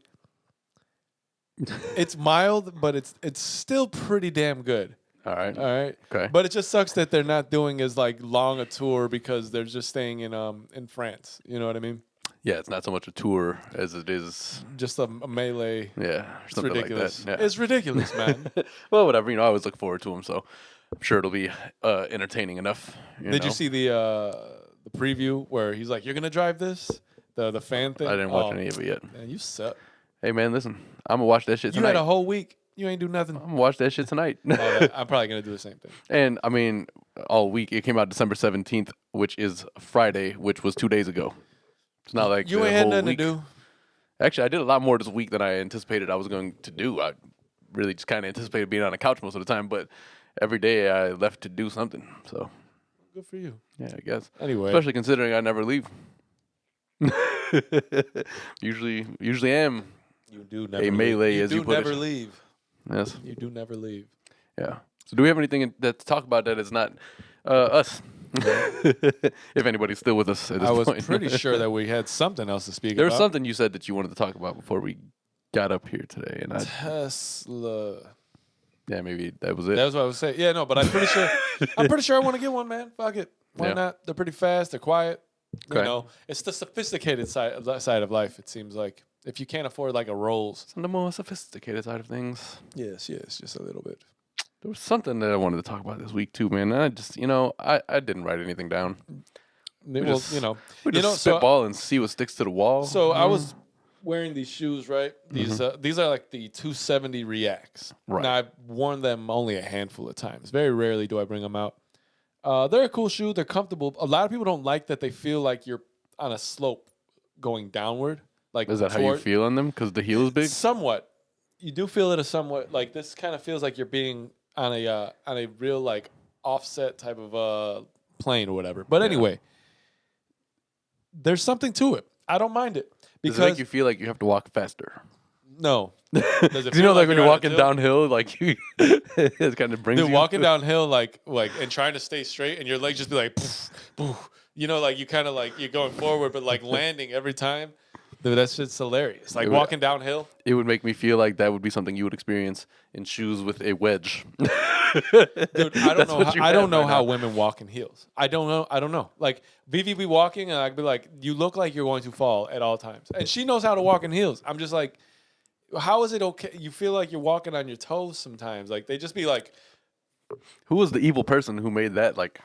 It's mild, but it's still pretty damn good. All right. Okay. But it just sucks that they're not doing as like long a tour because they're just staying in France. You know what I mean? Yeah, it's not so much a tour as it is Just a melee. Yeah, It's something ridiculous. like that. Yeah. It's ridiculous, man. Well, whatever. I always look forward to them, so I'm sure it'll be entertaining enough. Did you see the preview where he's like, "You're gonna drive this"? The fan thing. I didn't watch any of it yet. Man, you suck. Hey, man, listen. I'm gonna watch that shit You tonight. had a whole week. You ain't do nothing. I'm gonna watch that shit tonight. I'm probably gonna do the same thing. And I mean, all week it came out December 17th, which is Friday, which was 2 days ago. It's not like You the ain't had whole nothing week. to do. Actually, I did a lot more this week than I anticipated I was going to do. I really just kind of anticipated being on the couch most of the time, but every day I left to do something. So, Good for you. yeah, I guess. Anyway, Especially considering I never leave. usually am. you do never a melee, leave. as you do put never it. leave. Yes. You do never leave. Yeah. So, do we have anything to talk about that is not us? If anybody's still with us at this I was point. pretty sure that we had something else to speak There about. was something you said that you wanted to talk about before we got up here today, and Tesla. yeah, maybe that was it. That was what I was saying. Yeah, no, but I'm pretty sure. I'm pretty sure I want to get one, man. Fuck it. Why Yeah. not? They're pretty fast. They're quiet. You Okay. know, it's the sophisticated side of life. It seems like if you can't afford like a Rolls. It's on the more sophisticated side of things. Yes, just a little bit. There was something that I wanted to talk about this week too, man. I just, I didn't write anything down. Well, just- you know, We just so spitball and see what sticks to the wall. So I was wearing these shoes, right? These are like the 270 Reacts. Right. Now I've worn them only a handful of times. Very rarely do I bring them out. They're a cool shoe. They're comfortable. A lot of people don't like that they feel like you're on a slope going downward. Like Is that how you feel on them? Because the heel is big. Somewhat. You do feel it as somewhat like this kind of feels like you're being on a real like offset type of plane or whatever. But anyway, there's something to it. I don't mind it Does because it make you feel like you have to walk faster? no. Does it Because feel like when you're on a walking tilt? downhill, like you, it kind of brings Dude, you. walking downhill like and trying to stay straight, and your legs just be like, poof, poof. Like you kind of like you're going forward, but like landing every time. Dude, that shit's hilarious. Like walking downhill. It would make me feel like that would be something you would experience in shoes with a wedge. Dude, I don't know how women walk in heels. I don't know. Like Vivi be walking, and I'd be like, "You look like you're going to fall at all times." And she knows how to walk in heels. I'm just like, how is it okay? You feel like you're walking on your toes sometimes. Like they just be like, Who was the evil person who made that like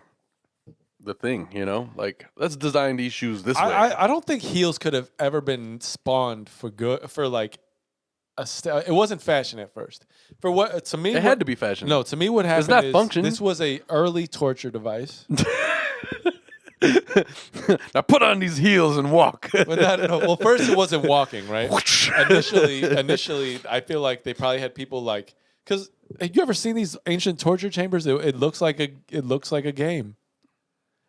the thing, you know? Like, let's design these shoes this way. I don't think heels could have ever been spawned for good for like it wasn't fashion at first. For what to me, it had to be fashion. No, to me, what happened not is function. this was a early torture device. Now put on these heels and walk. Well, first it wasn't walking, right? initially, I feel like they probably had people like because have you ever seen these ancient torture chambers? It looks like a game,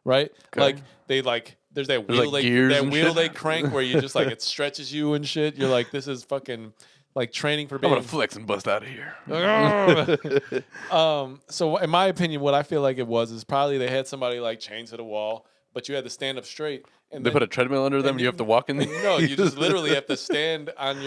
right? Okay. Like they there's that wheel like gears and wheel shit. they crank where you just like it stretches you and shit. You're like this is fucking like training for I'm being. gonna flex and bust out of here. So in my opinion, what I feel like it was is probably they had somebody like chained to the wall, but you had to stand up straight. And They put a treadmill under them and you have to walk in the No, you just literally have to stand on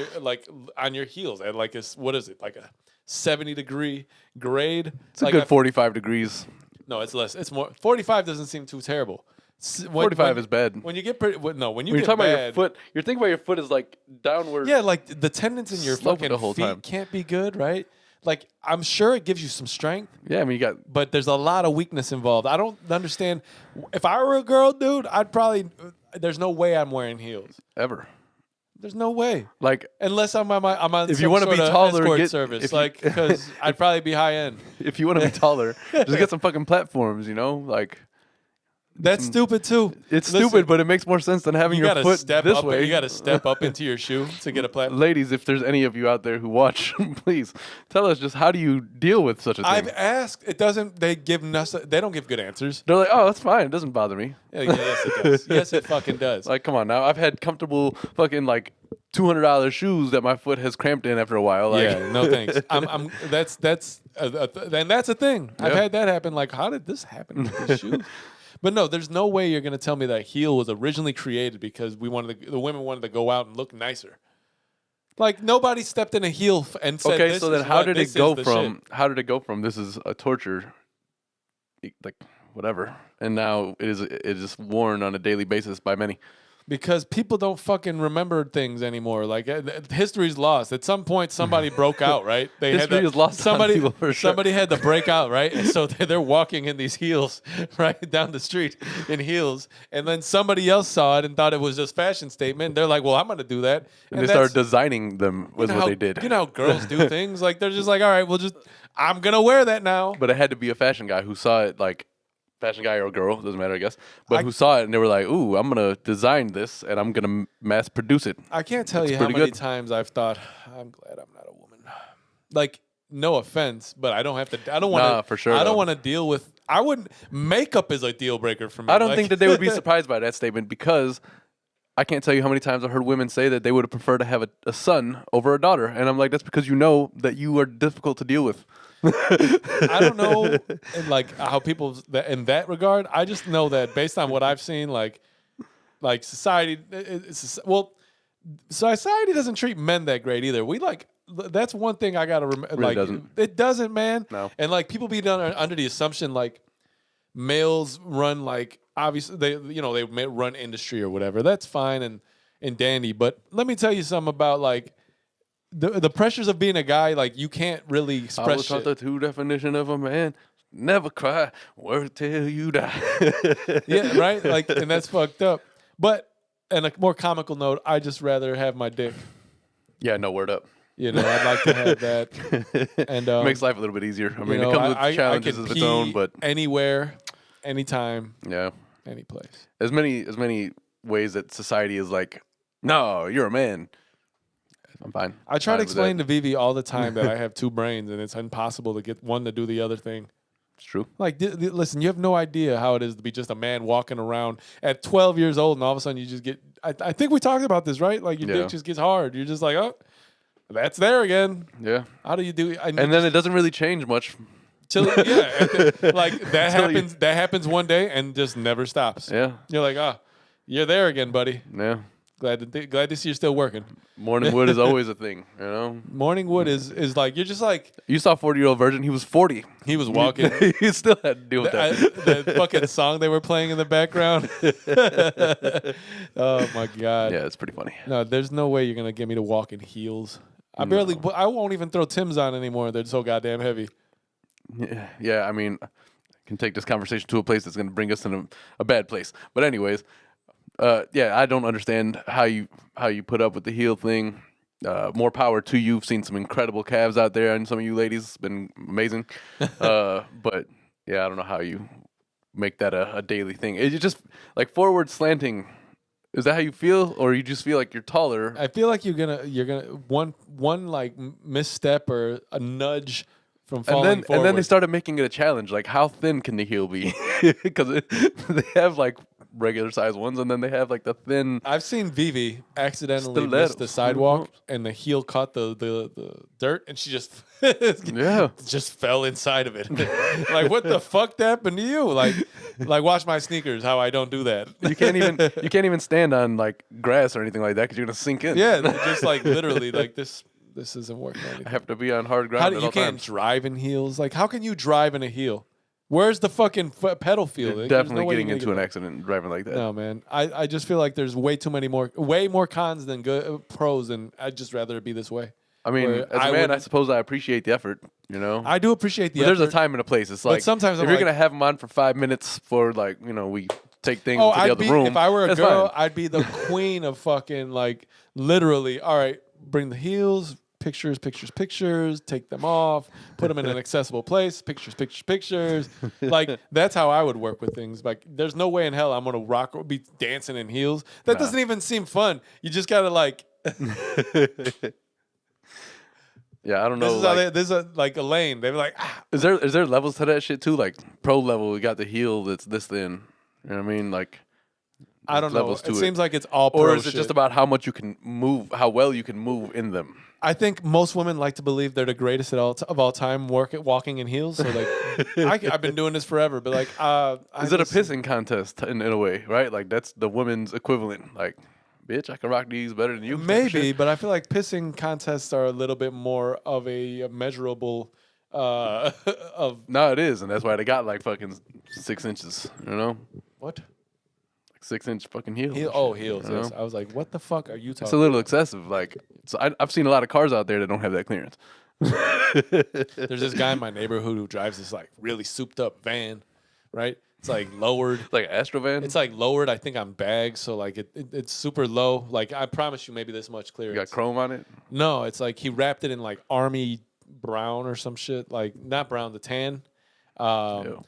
your heels at like what is it, like a 70-degree grade? It's a good 45 degrees. No, it's less. It's more. 45 doesn't seem too terrible. 45 is bad. When you get pretty, when you When you're get talking bad, about your foot, you're thinking about your foot is like downward. yeah, like the tendons in your sloping fucking the whole feet time. can't be good, right? Like I'm sure it gives you some strength. Yeah, I mean, you got. But there's a lot of weakness involved. I don't understand. If I were a girl, dude, I'd probably. There's no way I'm wearing heels. Ever. There's no way. Like, Unless I'm on if some you want to be sort of taller, escort get service, because I'd probably be high end. if you want to be taller, just get some fucking platforms. You know, like. That's stupid too. It's Listen, stupid, but it makes more sense than having you your gotta foot step this up. way. You got to step up into your shoe to get a platform. Ladies, if there's any of you out there who watch, please tell us just how do you deal with such a thing? I've asked. It doesn't. They don't give good answers. They're like, oh, that's fine. It doesn't bother me. Yeah, yes, it does. Yes, it fucking does. Like, come on now. I've had comfortable fucking like $200 shoes that my foot has cramped in after a while. Like, yeah, no thanks. That's a thing. I've had that happen. Like, how did this happen with these shoes? But no, there's no way you're going to tell me that heel was originally created because the women wanted to go out and look nicer. Like nobody stepped in a heel and said, okay, this so then is how what- did this it go is the from shit. how did it go from this is a torture, like whatever, and now it is worn on a daily basis by many. Because people don't fucking remember things anymore. Like history's lost. At some point, somebody broke out, right? History is lost on Somebody, people for sure. somebody had to break out, right? And so they're walking in these heels, right down the street in heels, and then somebody else saw it and thought it was just fashion statement. They're like, "Well, I'm going to do that," And they started designing them was what they did. You know how girls do things. Like they're just like, "All right, I'm gonna wear that now." But it had to be a fashion guy who saw it, like fashion guy or girl, doesn't matter, I guess. But who saw it and they were like, "Ooh, I'm gonna design this and I'm gonna mass produce it." I can't tell you how pretty many good. times I've thought, I'm glad I'm not a woman. Like, no offense, but I don't have to. I don't want to. Nah, for sure, I don't though. want to deal with. I wouldn't. Makeup is a deal breaker for me. I don't Like- think that they would be surprised by that statement because I can't tell you how many times I've heard women say that they would prefer to have a son over a daughter, and I'm like, that's because you know that you are difficult to deal with. I don't know, and like how people in that regard. I just know that based on what I've seen, like society. Society doesn't treat men that great either. We like. That's one thing I gotta remember. Really Like doesn't. it doesn't, man. No. And like people be done under the assumption like males run like obviously they may run industry or whatever. That's fine and dandy. But let me tell you something about like the pressures of being a guy. Like you can't really I express was taught shit. the true definition of a man: never cry, work till you die. Yeah, right. Like, and that's fucked up. But on a more comical note, I just rather have my dick. Yeah, no, word up. You know, I'd like to have that. And Makes life a little bit easier. I mean, you know, it comes with I challenges can of its pee own, but anywhere, anytime, yeah, any place. as many ways that society is like, no, you're a man. I'm fine. I try Fine to with explain that. to Vivi all the time that I have two brains and it's impossible to get one to do the other thing. It's true. Like, listen, you have no idea how it is to be just a man walking around at 12 years old and all of a sudden you just get. I think we talked about this, right? Like your Yeah. dick just gets hard. You're just like, oh, that's there again. Yeah. How do you do? And then it doesn't really change much. Like that Till you- happens. That happens one day and just never stops. Yeah. You're like, oh, you're there again, buddy. Yeah. Glad to see you're still working. Morning wood is always a thing, you know? Morning wood is like you're just like You saw 40-year-old virgin, he was 40. he was walking. He still had to deal with that. The fucking song they were playing in the background. Oh my god. Yeah, it's pretty funny. No, there's no way you're gonna get me to walk in heels. I won't even throw Tim's on anymore. They're so goddamn heavy. Yeah, I mean, can take this conversation to a place that's going to bring us in a bad place. But anyways, yeah, I don't understand how you put up with the heel thing. More power to you. I've seen some incredible calves out there, and some of you ladies it's been amazing. But yeah, I don't know how you make that a daily thing. It's just like forward slanting. Is that how you feel, or you just feel like you're taller? I feel like you're gonna one like misstep or a nudge from falling forward. And then they started making it a challenge. Like, how thin can the heel be? Because they have like regular size ones, and then they have like the thin. I've seen Vivi accidentally miss the sidewalk, and the heel caught the dirt, and she just just fell inside of it. Like, what the fuck happened to you? Like watch my sneakers. How I don't do that. You can't even stand on like grass or anything like that because you're gonna sink in. Yeah, just like literally like this. This isn't working. I have to be on hard ground. You can't drive in heels. Like, how can you drive in a heel? Where's the fucking pedal feel? You're definitely getting into an accident driving like that. No, man. I just feel like there's way more cons than good pros, and I'd just rather it be this way. I mean, as a man, I suppose I appreciate the effort. You know, I do appreciate the effort. There's a time and a place. It's like sometimes if you're gonna have them on for 5 minutes for like we take things to the other room. If I were a girl, fine. I'd be the queen of fucking like literally. All right, bring the heels. Pictures, take them off, put them in an accessible place, pictures. Like, that's how I would work with things. Like, there's no way in hell I'm going to be dancing in heels. That doesn't even seem fun. You just got to like. Yeah, I don't know. This is like a lane. They're like, Is there levels to that shit too? Like, pro level, we got the heel that's this thin. You know what I mean? Like, I don't know. It seems like it's all pro Or is it shit. just about how much you can move, how well you can move in them? I think most women like to believe they're the greatest of all time walking in heels. So like, I've been doing this forever, but like, is it a pissing contest in a way, right? Like that's the women's equivalent. Like, bitch, I can rock these better than you. Maybe, but I feel like pissing contests are a little bit more of a measurable. Of no, it is, and that's why they got like fucking 6 inches. You know what? 6 inch fucking heels. Heels. Yes. I was like, what the fuck are you talking? It's a little excessive. Like, so I've seen a lot of cars out there that don't have that clearance. There's this guy in my neighborhood who drives this like really souped up van, right? It's like lowered. Like an Astro van? It's like lowered, I think, on bags. So like it's super low. Like I promise you maybe this much clearance. You got chrome on it? No, it's like he wrapped it in like army brown or some shit. Like not brown, the tan.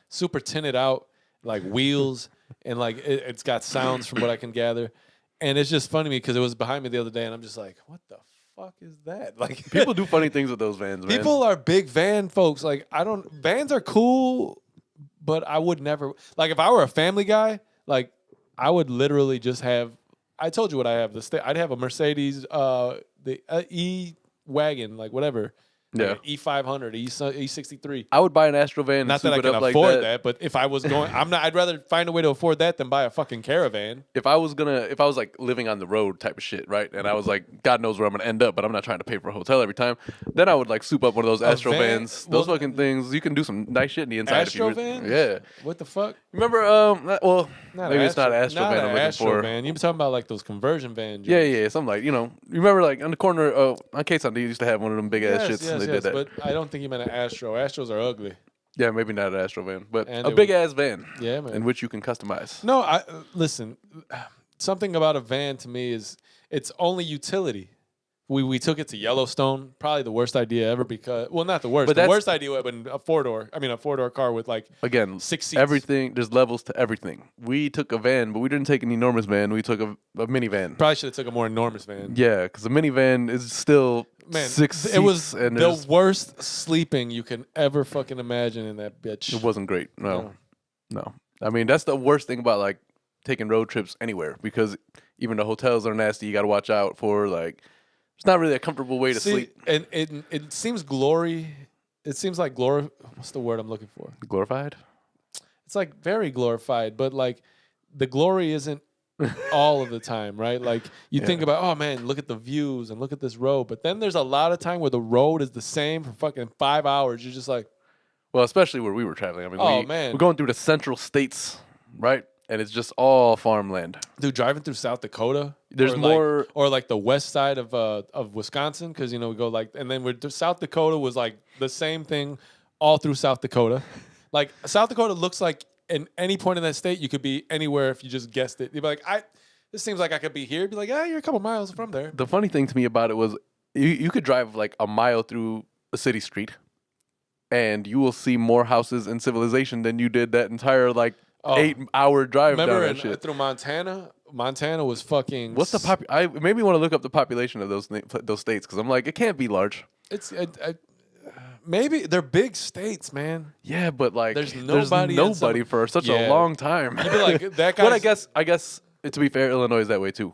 Super tinted out, like wheels. And like it's got sounds from what I can gather, and it's just funny to me because it was behind me the other day, and I'm just like, what the fuck is that? Like people do funny things with those vans, man. People are big van folks. Like vans are cool, but I would never like if I were a family guy. Like I would literally just have. I told you what I have. I'd have a Mercedes, the E wagon, like whatever. Yeah, like E500, E63. I would buy an Astro van. Not that I can afford that, but if I was going, I'd rather find a way to afford that than buy a fucking caravan. If I was like living on the road type of shit, right? And I was like, God knows where I'm gonna end up, but I'm not trying to pay for a hotel every time. Then I would like soup up one of those Astro vans. Those fucking things, you can do some nice shit in the inside. Astro vans? Yeah. What the fuck? Remember? Maybe it's not an Astro van. I'm looking for. Van. You were talking about like those conversion vans. Yeah. Something like you remember like on the corner on Kasson, they used to have one of them big ass shits. And they did that. But I don't think you meant an Astro. Astros are ugly. Yeah, maybe not an Astro van, but a big ass van. Yeah, man. In which you can customize. No, listen. Something about a van to me is it's only utility. We took it to Yellowstone. Probably the worst idea ever because not the worst. But the worst idea would have been a four-door car with like 6 seats. Everything. There's levels to everything. We took a van, but we didn't take an enormous van. We took a minivan. Probably should have took a more enormous van. Yeah, because a minivan is still 6 seats. It was the worst sleeping you can ever fucking imagine in that bitch. It wasn't great. No. I mean, that's the worst thing about like taking road trips anywhere because even the hotels are nasty. You got to watch out for like. It's not really a comfortable way to sleep. And it seems glory. It seems like glory. What's the word I'm looking for? Glorified? It's like very glorified, but like the glory isn't all of the time, right? Like you think about, oh man, look at the views and look at this road. But then there's a lot of time where the road is the same for fucking 5 hours. You're just like. Well, especially where we were traveling. I mean, we're going through the central states, right? And it's just all farmland. Dude, driving through South Dakota. There's more, or like the west side of Wisconsin, because we go like, and then South Dakota was like the same thing all through South Dakota. Like South Dakota looks like in any point in that state you could be anywhere if you just guessed it. You'd be like, this seems like I could be here. Be like, you're a couple miles from there. The funny thing to me about it was you could drive like a mile through a city street, and you will see more houses in civilization than you did that entire like 8-hour drive down that shit. Through Montana. Montana was fucking. What's the I made me want to look up the population of those states because I'm like, it can't be large. It's maybe they're big states, man. Yeah, but like there's nobody for such a long time. You'd be like that guy. But I guess to be fair, Illinois is that way too.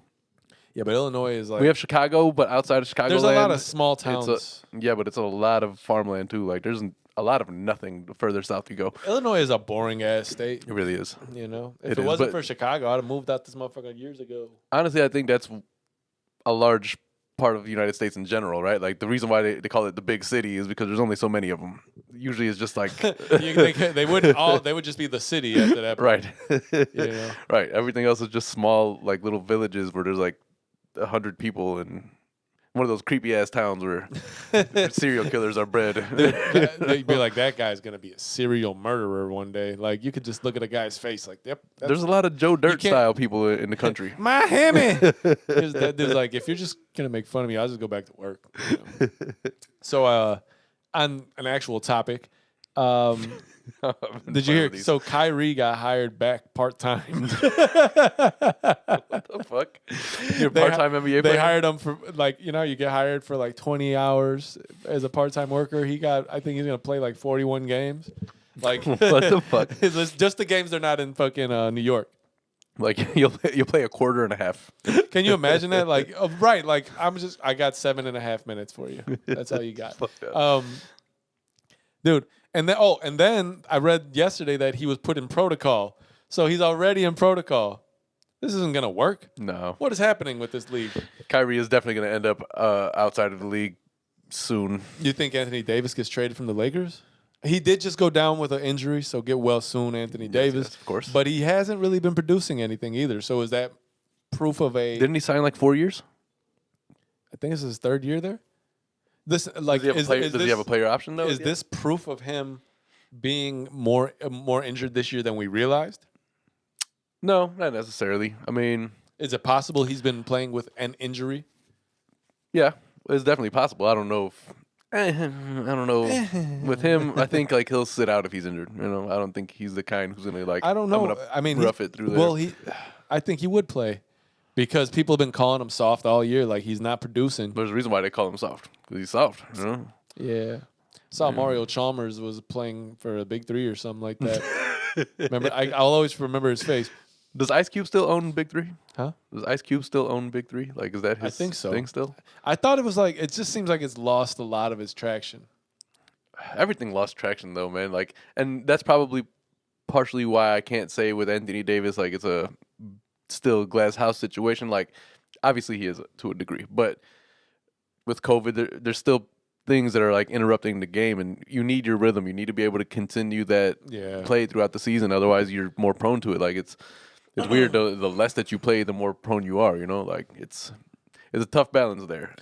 Yeah, but Illinois is like we have Chicago, but outside of Chicago, there's a lot of small towns. But it's a lot of farmland too. Like there's a lot of nothing the further south you go. Illinois is a boring ass state. It really is. You know, if it wasn't for Chicago, I'd have moved out this motherfucker years ago. Honestly, I think that's a large part of the United States in general, right? Like the reason why they call it the big city is because there's only so many of them. Usually, it's just like they wouldn't all. They would just be the city after that. Right. You know? Right. Everything else is just small, like little villages where there's like 100 people and one of those creepy ass towns where serial killers are bred. They'd be like, that guy's gonna be a serial murderer one day. Like you could just look at a guy's face, like, yep. There's a lot of Joe Dirt style people in the country. Miami. There's like, if you're just gonna make fun of me, I'll just go back to work. You know? So, on an actual topic, did you hear? So Kyrie got hired back part time. What the fuck? You're part time NBA player? They hired him for you get hired for like 20 hours as a part time worker. I think he's gonna play like 41 games. Like what the fuck? It's just the games they're not in fucking New York. Like you'll play a quarter and a half. Can you imagine that? Like right, like I got 7.5 minutes for you. That's all you got. Dude. And then I read yesterday that he was put in protocol. So he's already in protocol. This isn't gonna work. No. What is happening with this league? Kyrie is definitely gonna end up outside of the league soon. You think Anthony Davis gets traded from the Lakers? He did just go down with an injury, so get well soon, Anthony Davis. Yes, of course. But he hasn't really been producing anything either. So is that proof of a? Didn't he sign like 4 years? I think this is his third year there. This like does he have a player option though? Is this proof of him being more injured this year than we realized? No, not necessarily. I mean, is it possible he's been playing with an injury? Yeah, it's definitely possible. I don't know with him. I think like he'll sit out if he's injured. You know, I don't think he's the kind who's gonna like. I don't know. I mean, rough it through there. Well, I think he would play. Because people have been calling him soft all year, like he's not producing. There's a reason why they call him soft, because he's soft. You know? Yeah. Saw Mario Chalmers was playing for a Big Three or something like that. Remember, I'll always remember his face. Does Ice Cube still own Big Three? Huh? Does Ice Cube still own Big Three? Like, is that his thing still? I thought it was like, it just seems like it's lost a lot of its traction. Everything lost traction though, man. Like, and that's probably partially why I can't say with Anthony Davis, like it's a still glass house situation. Like obviously he is to a degree, but with COVID there's still things that are like interrupting the game, and you need your rhythm. You need to be able to continue that play throughout the season, otherwise you're more prone to it. Like it's weird, the less that you play the more prone you are, you know. Like it's a tough balance there.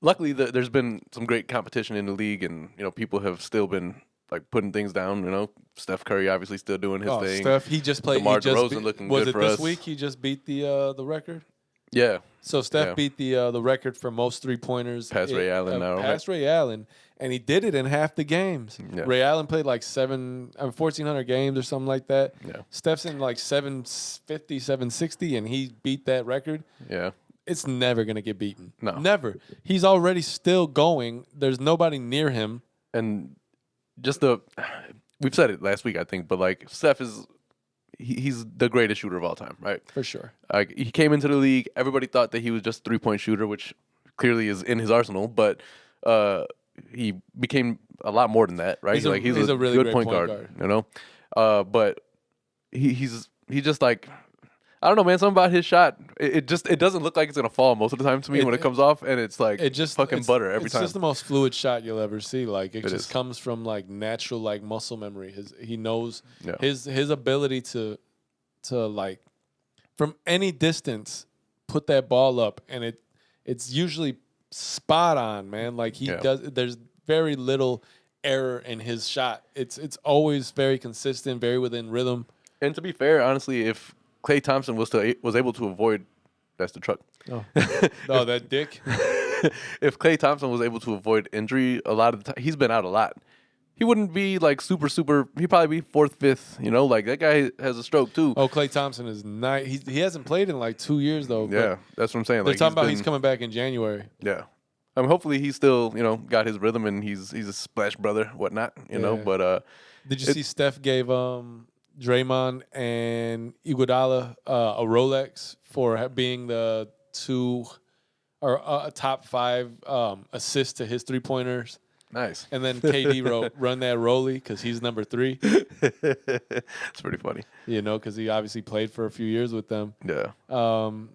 Luckily there's been some great competition in the league, and you know people have still been like putting things down, you know. Steph Curry obviously still doing his thing. Steph, he just played. DeMar DeRozan looking good for us. Was it this week he just beat the record? Yeah. So Steph beat the record for most 3-pointers. Past Ray Allen now. Past Ray Allen, and he did it in half the games. Yeah. Ray Allen played like 1,400 games or something like that. Yeah. Steph's in like 750, 760, and he beat that record. Yeah. It's never gonna get beaten. No. Never. He's already still going. There's nobody near him. And just we've said it last week, I think, but like Steph he's the greatest shooter of all time, right? For sure. Like he came into the league, everybody thought that he was just a 3-point shooter, which clearly is in his arsenal, but he became a lot more than that, right? He's a really good great point guard, you know. But he's just like, I don't know, man. Something about his shot, it doesn't look like it's gonna fall most of the time to me when it comes off, and it's like fucking butter every time. It's just the most fluid shot you'll ever see. Like it just comes from like natural like muscle memory. He knows his ability to like from any distance put that ball up, and it's usually spot on, man. Like he does. There's very little error in his shot. It's always very consistent, very within rhythm. And to be fair, honestly, if Klay Thompson was able to avoid, that's the truck. Oh, that dick. If Klay Thompson was able to avoid injury a lot of the time, he's been out a lot. He wouldn't be like super. He'd probably be fourth, fifth. You know, like that guy has a stroke too. Oh, Klay Thompson is nice. He hasn't played in like 2 years though. Yeah, that's what I'm saying. They're Like, talking about he's coming back in January. Yeah, I mean, hopefully he's still got his rhythm and he's a splash brother, whatnot. You know, but did you see Steph gave Draymond and Iguodala a Rolex for being the top 5 assists to his 3-pointers? Nice. And then KD wrote, "Run that Rolly," because he's number 3. It's pretty funny. You know, because he obviously played for a few years with them. Yeah. And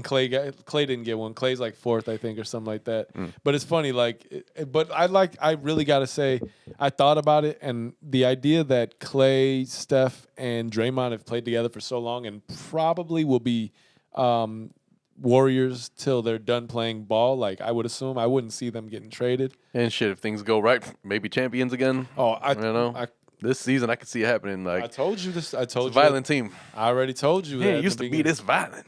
Klay didn't get one. Klay's like 4th, I think, or something like that. But it's funny, but I really gotta say, I thought about it, and the idea that Klay, Steph, and Draymond have played together for so long, and probably will be Warriors till they're done playing ball. Like, I would assume, I wouldn't see them getting traded. And shit, if things go right, maybe champions again. Oh, This season, I could see it happening. Like, I told you this. I told it's a you violent team. I already told you. Yeah, it used to be this violent.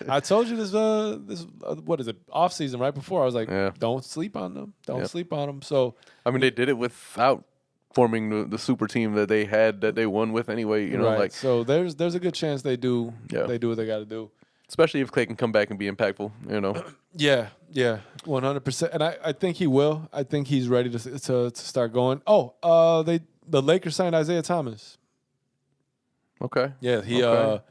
I told you this. What is it? Off season, right before. I was like, don't sleep on them. Don't sleep on them. So I mean, they did it without forming the super team that they had that they won with anyway. You know, right. like, so there's a good chance they do. Yeah. They do what they got to do. Especially if Klay can come back and be impactful. You know. Yeah, 100%. And I think he will. I think he's ready to start going. Oh, the Lakers signed Isaiah Thomas. Okay. Yeah, I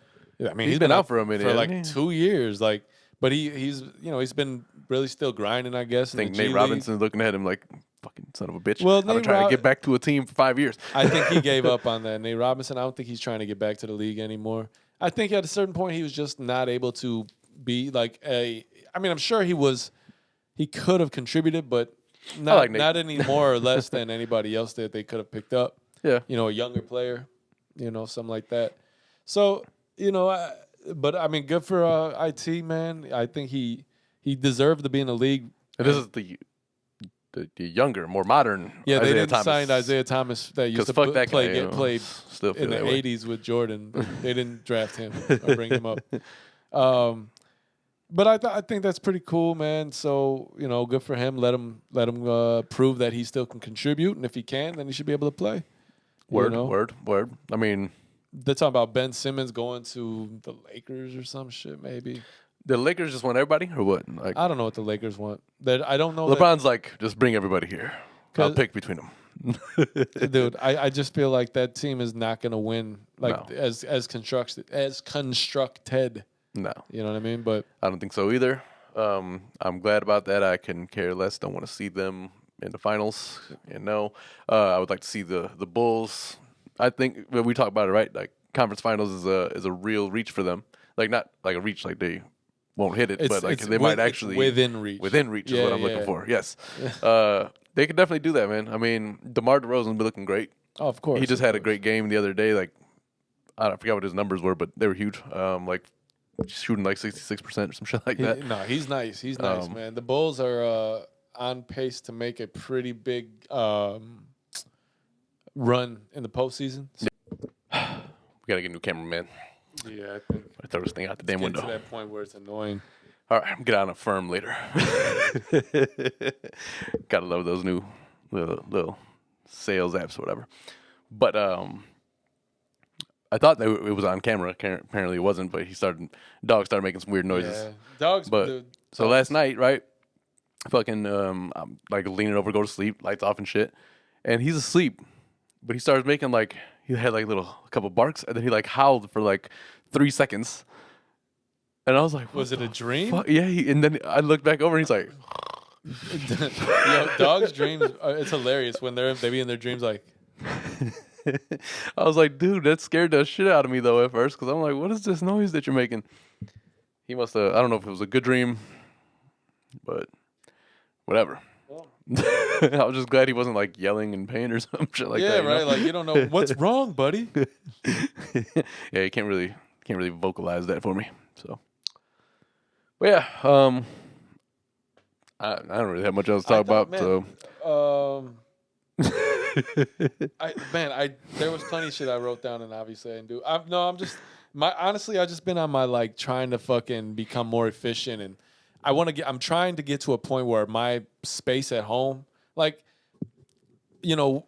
mean, he's been out for a minute for like 2 years. Like, but he's been really still grinding, I guess. I think Nate Robinson's looking at him like, fucking son of a bitch. Well, I've been trying to get back to a team for 5 years. I think he gave up on that. Nate Robinson, I don't think he's trying to get back to the league anymore. I think at a certain point he was just not able to be like I mean, I'm sure he could have contributed, but not any more or less than anybody else that they could have picked up. Yeah. You know, a younger player, something like that. So, but I mean, good for IT, man. I think he deserved to be in the league. And this is the younger, more modern. Yeah, they didn't Thomas. sign Isaiah Thomas that used to that guy, get played in the 80s with Jordan. They didn't draft him or bring him up. But I think that's pretty cool, man. So, good for him. Let him prove that he still can contribute, and if he can, then he should be able to play. Word. I mean, they're talking about Ben Simmons going to the Lakers or some shit, maybe. The Lakers just want everybody, or what? Like, I don't know what the Lakers want. I don't know. LeBron's like, just bring everybody here. I'll pick between them. Dude, I just feel like that team is not going to win. Like, no. as constructed. No, you know what I mean. But I don't think so either. I'm glad about that. I can care less. Don't want to see them in the finals. I would like to see the Bulls. I think when we talk about it, right? Like, conference finals is a real reach for them. Like, not like a reach like they won't hit it, but like they might actually within reach. Within reach is what I'm looking for. Yes, they could definitely do that, man. I mean, DeMar DeRozan's been looking great. Oh, of course, he just had a great game the other day. Like, I forgot what his numbers were, but they were huge. Like, shooting like 66% or some shit like that. No, he's nice. He's nice, man. The Bulls are on pace to make a pretty big run in the postseason. We gotta get a new cameraman. Yeah, I think I throw this thing out the damn window. To that point where it's annoying. All right, get on a firm later. Gotta love those new little sales apps or whatever. But I thought that it was on camera. Apparently it wasn't. But dog started making some weird noises. Yeah. Dogs. But so last night, right? Fucking I'm like leaning over to go to sleep, lights off and shit, and he's asleep. But he started making like he had like a couple barks, and then he like howled for like 3 seconds. And I was like, was it a dream? Fuck? Yeah. And then I looked back over, and he's like, Yo, dogs' dreams. It's hilarious when they be in their dreams like. I was like, dude, that scared the shit out of me though at first, because I'm like, what is this noise that you're making? He must have. I don't know if it was a good dream, but whatever. I was just glad he wasn't like yelling in pain or some shit like that. Yeah, right. Like, you don't know what's wrong, buddy. Yeah, you can't really vocalize that for me. So, but yeah, I don't really have much else to talk about. Man, so, There was plenty of shit I wrote down and obviously I didn't do. Honestly, I've just been on my like trying to fucking become more efficient, and I'm trying to get to a point where my space at home, like, you know,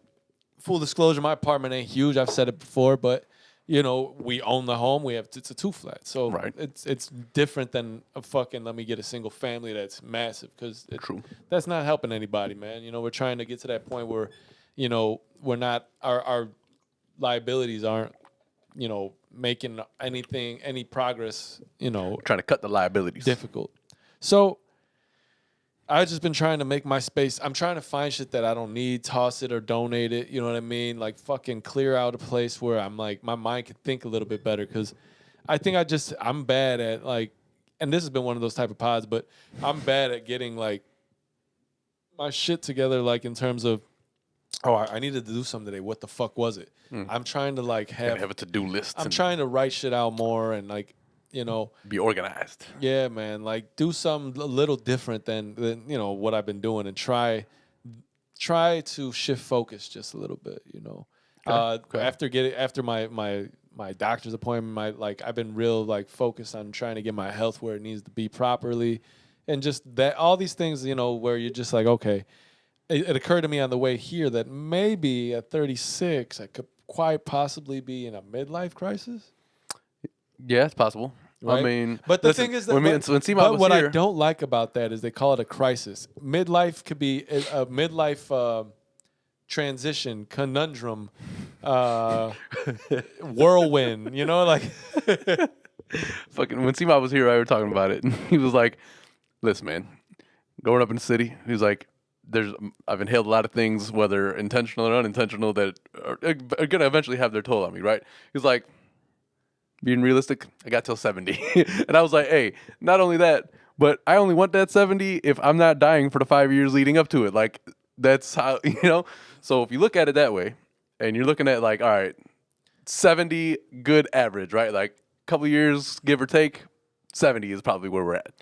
full disclosure, my apartment ain't huge. I've said it before, but you know, we own the home. It's a 2-flat, so Right. it's different than a fucking let me get a single family that's massive, because True. that's not helping anybody, man. You know, we're trying to get to that point where, you know, we're not our liabilities aren't, you know, making any progress. You know, Trying to cut the liabilities. difficult. So I've just been trying to make my space. I'm trying to find shit that I don't need, toss it or donate it. You know what I mean? Like fucking clear out a place where I'm like, my mind can think a little bit better. Cause I think I'm bad at like, and this has been one of those type of pods, but I'm bad at getting like my shit together. Like in terms of, I needed to do something today. What the fuck was it? I'm trying to like have a to-do list. I'm trying to write shit out more and like, you know, be organized. yeah, man, like do something a little different than you know what I've been doing, and try to shift focus just a little bit, you know. Okay. After my doctor's appointment, I've been real like focused on trying to get my health where it needs to be properly, and just that all these things, you know, where you're just like, okay, it occurred to me on the way here that maybe at 36 I could quite possibly be in a midlife crisis. Yeah, it's possible. Right? I mean, but the thing is that what I don't like about that is they call it a crisis. Midlife could be a midlife transition, conundrum, whirlwind. You know, like fucking when Seema was here, I were talking about it, and he was like, "Listen, man, growing up in the city, he's like, I've inhaled a lot of things, whether intentional or unintentional, that are gonna eventually have their toll on me, right?" He's like, being realistic, I got till 70. And I was like, hey, not only that, but I only want that 70 if I'm not dying for the 5 years leading up to it. Like, that's how, you know? So if you look at it that way, and you're looking at like, all right, 70, good average, right? Like, a couple years, give or take, 70 is probably where we're at.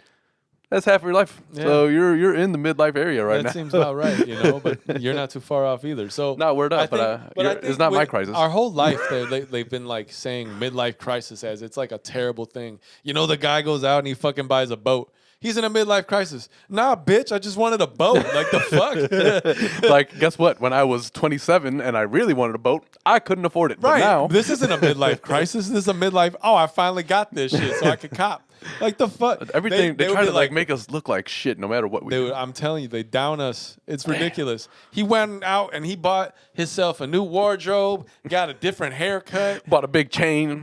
That's half of your life. Yeah. So you're in the midlife area right now. That seems about right, you know, but you're not too far off either. So not word up, but it's not my crisis. Our whole life, they've been like saying midlife crisis as it's like a terrible thing. You know, the guy goes out and he fucking buys a boat. He's in a midlife crisis. Nah, bitch, I just wanted a boat. Like the fuck? Like, guess what? When I was 27 and I really wanted a boat, I couldn't afford it. Right. But now, this isn't a midlife crisis. This is a midlife, I finally got this shit so I could cop. Like the fuck, everything they try to like make us look like shit no matter what we do. I'm telling you, they down us. It's ridiculous. He went out and he bought himself a new wardrobe, got a different haircut, bought a big chain.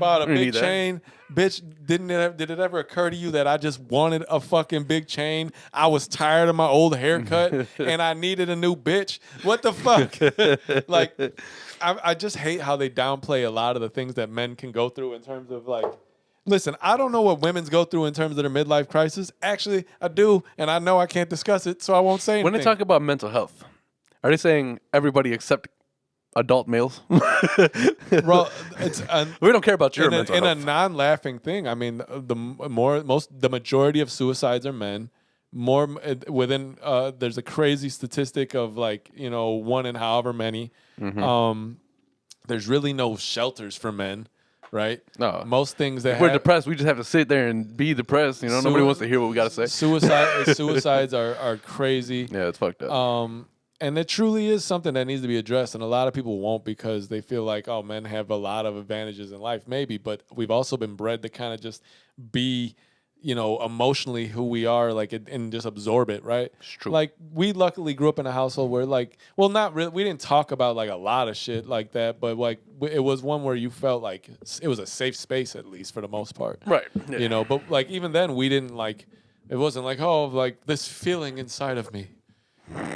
Bitch, did it ever occur to you that I just wanted a fucking big chain? I was tired of my old haircut and I needed a new bitch. What the fuck? Like, I just hate how they downplay a lot of the things that men can go through in terms of like. Listen, I don't know what women's go through in terms of their midlife crisis. Actually, I do, and I know I can't discuss it, so I won't say anything. When they talk about mental health, are they saying everybody except adult males? Well, we don't care about your mental health. In a non-laughing thing, I mean, the majority of suicides are men. More within there's a crazy statistic of like, you know, 1 in however many. Mm-hmm. There's really no shelters for men. Right? No. Most things that if we're depressed, we just have to sit there and be depressed. You know, nobody wants to hear what we got to say. Suicides are crazy. Yeah, it's fucked up. And it truly is something that needs to be addressed. And a lot of people won't because they feel like, oh, men have a lot of advantages in life. Maybe, but we've also been bred to kind of just be, you know, emotionally who we are, like, and just absorb it, right? It's true. Like, we luckily grew up in a household where, like, well, not really, we didn't talk about, like, a lot of shit like that, but, like, it was one where you felt like it was a safe space, at least, for the most part. Right. Yeah. You know, but, like, even then, we didn't, like, it wasn't like, oh, like, this feeling inside of me,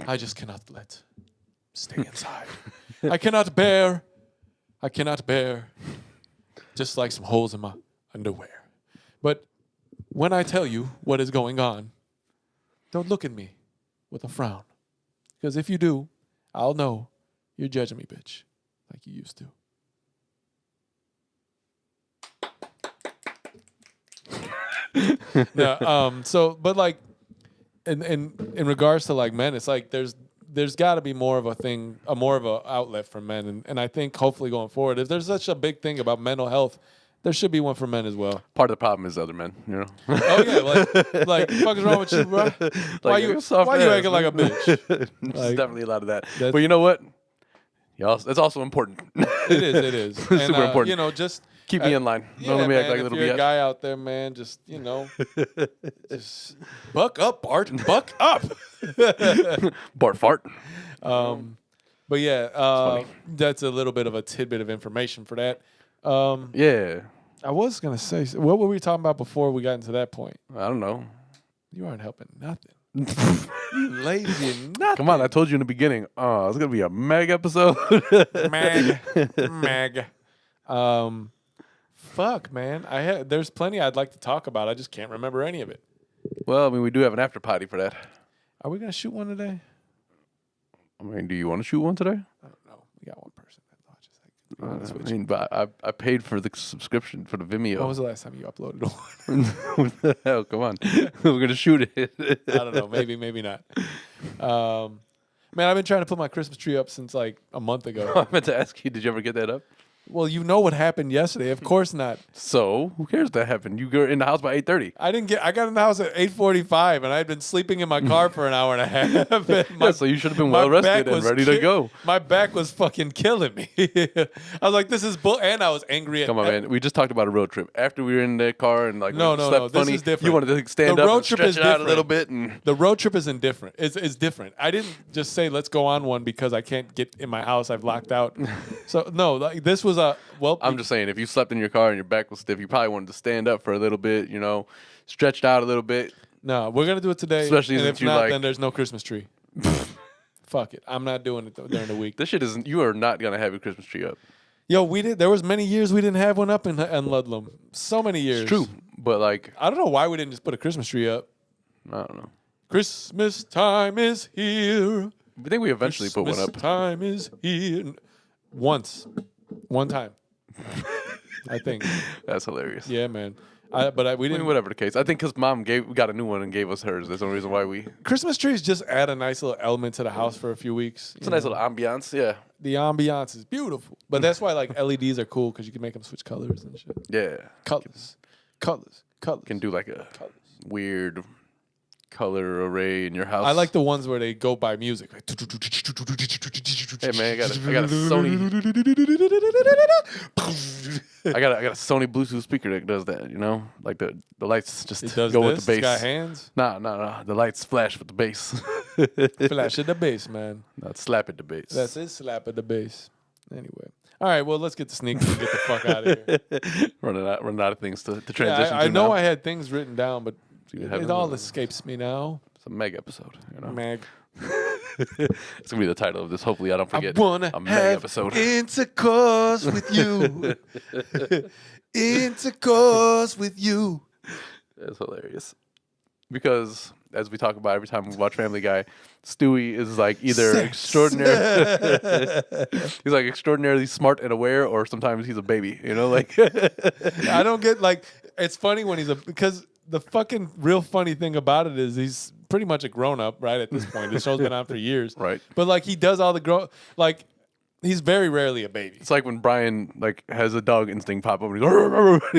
I just cannot let stay inside. I cannot bear, just like some holes in my underwear. But when I tell you what is going on, don't look at me with a frown. Because if you do, I'll know you're judging me, bitch, like you used to. No, so, but like, in regards to like men, it's like there's there's got to be more of a thing, more of an outlet for men, and I think hopefully going forward, if there's such a big thing about mental health, there should be one for men as well. Part of the problem is other men, you know. Oh yeah, like fuck is wrong with you, bro? Why you acting like a bitch? There's definitely a lot of that. But you know what? That's also important. It is. Super important. You know, just keep me in line. Yeah, Don't let me man, act like a if little you're bitch. a guy out there, man, just just buck up, Bart. Buck up. Bart fart. But yeah, that's a little bit of a tidbit of information for that. Yeah. I was gonna say, what were we talking about before we got into that point? I don't know. You aren't helping nothing. You lazy nothing. Come on, I told you in the beginning. It's gonna be a mag episode. Mag. Fuck, man. There's plenty I'd like to talk about. I just can't remember any of it. Well, I mean, we do have an after party for that. Are we gonna shoot one today? I mean, do you want to shoot one today? I don't know. We got one person that watches. I mean, but I paid for the subscription for the Vimeo. When was the last time you uploaded one? What the hell? Come on. We're gonna shoot it. I don't know. Maybe not. Man, I've been trying to put my Christmas tree up since like a month ago. I meant to ask you, did you ever get that up? Well, you know what happened yesterday. Of course not. So who cares that happened? You were in the house by 8:30. I got in the house at 8:45, and I had been sleeping in my car for an hour and a half. So you should have been well rested and ready to go. My back was fucking killing me. I was like, "This is bull," and I was angry. Come on, man. We just talked about a road trip. After we were in the car and like no. funny, This is different. You wanted to stand up and stretch it out a little bit. And the road trip isn't different. It's different. I didn't just say let's go on one because I can't get in my house. I've locked out. So no, like this was a I'm just saying, if you slept in your car and your back was stiff, you probably wanted to stand up for a little bit, you know, stretched out a little bit. No, we're gonna do it today. Especially and since if not, then there's no Christmas tree. Fuck it, I'm not doing it during the week. This shit isn't. You are not gonna have your Christmas tree up. Yo, we did. There was many years we didn't have one up in Ludlam. So many years. It's true, but like I don't know why we didn't just put a Christmas tree up. I don't know. Christmas time is here. I think we eventually put one up. Christmas time is here. One time. I think that's hilarious. Yeah, man. We didn't. I mean, whatever the case, I think because Mom got a new one and gave us hers. That's the only reason why we. Christmas trees just add a nice little element to the house for a few weeks. It's a nice little ambiance. Yeah. The ambiance is beautiful, but that's why like LEDs are cool because you can make them switch colors and shit. Yeah. Colors. Can do like a weird color array in your house. I like the ones where they go by music. Hey man, I got a Sony. I got a Sony Bluetooth speaker that does that. You know, like the lights just go with the bass. It's got hands. Nah. The lights flash with the bass. Flash at the bass, man. Not slap at the bass. That's it. Slap at the bass. Anyway. All right, well, let's get the sneaks and get the fuck out of here. Running out of things to transition to. I know now. I had things written down, but it all escapes me now. It's a Meg episode. You know? Meg. It's gonna be the title of this. Hopefully, I don't forget. I wanna a Meg have episode. Intercourse with you. Intercourse with you. That's hilarious. Because as we talk about every time we watch Family Guy, Stewie is like either extraordinary. He's like extraordinarily smart and aware, or sometimes he's a baby. You know, like I don't get like. It's funny when because the fucking real funny thing about it is he's pretty much a grown up right at this point. The show's been on for years, right? But like he does all the he's very rarely a baby. It's like when Brian like has a dog instinct pop up and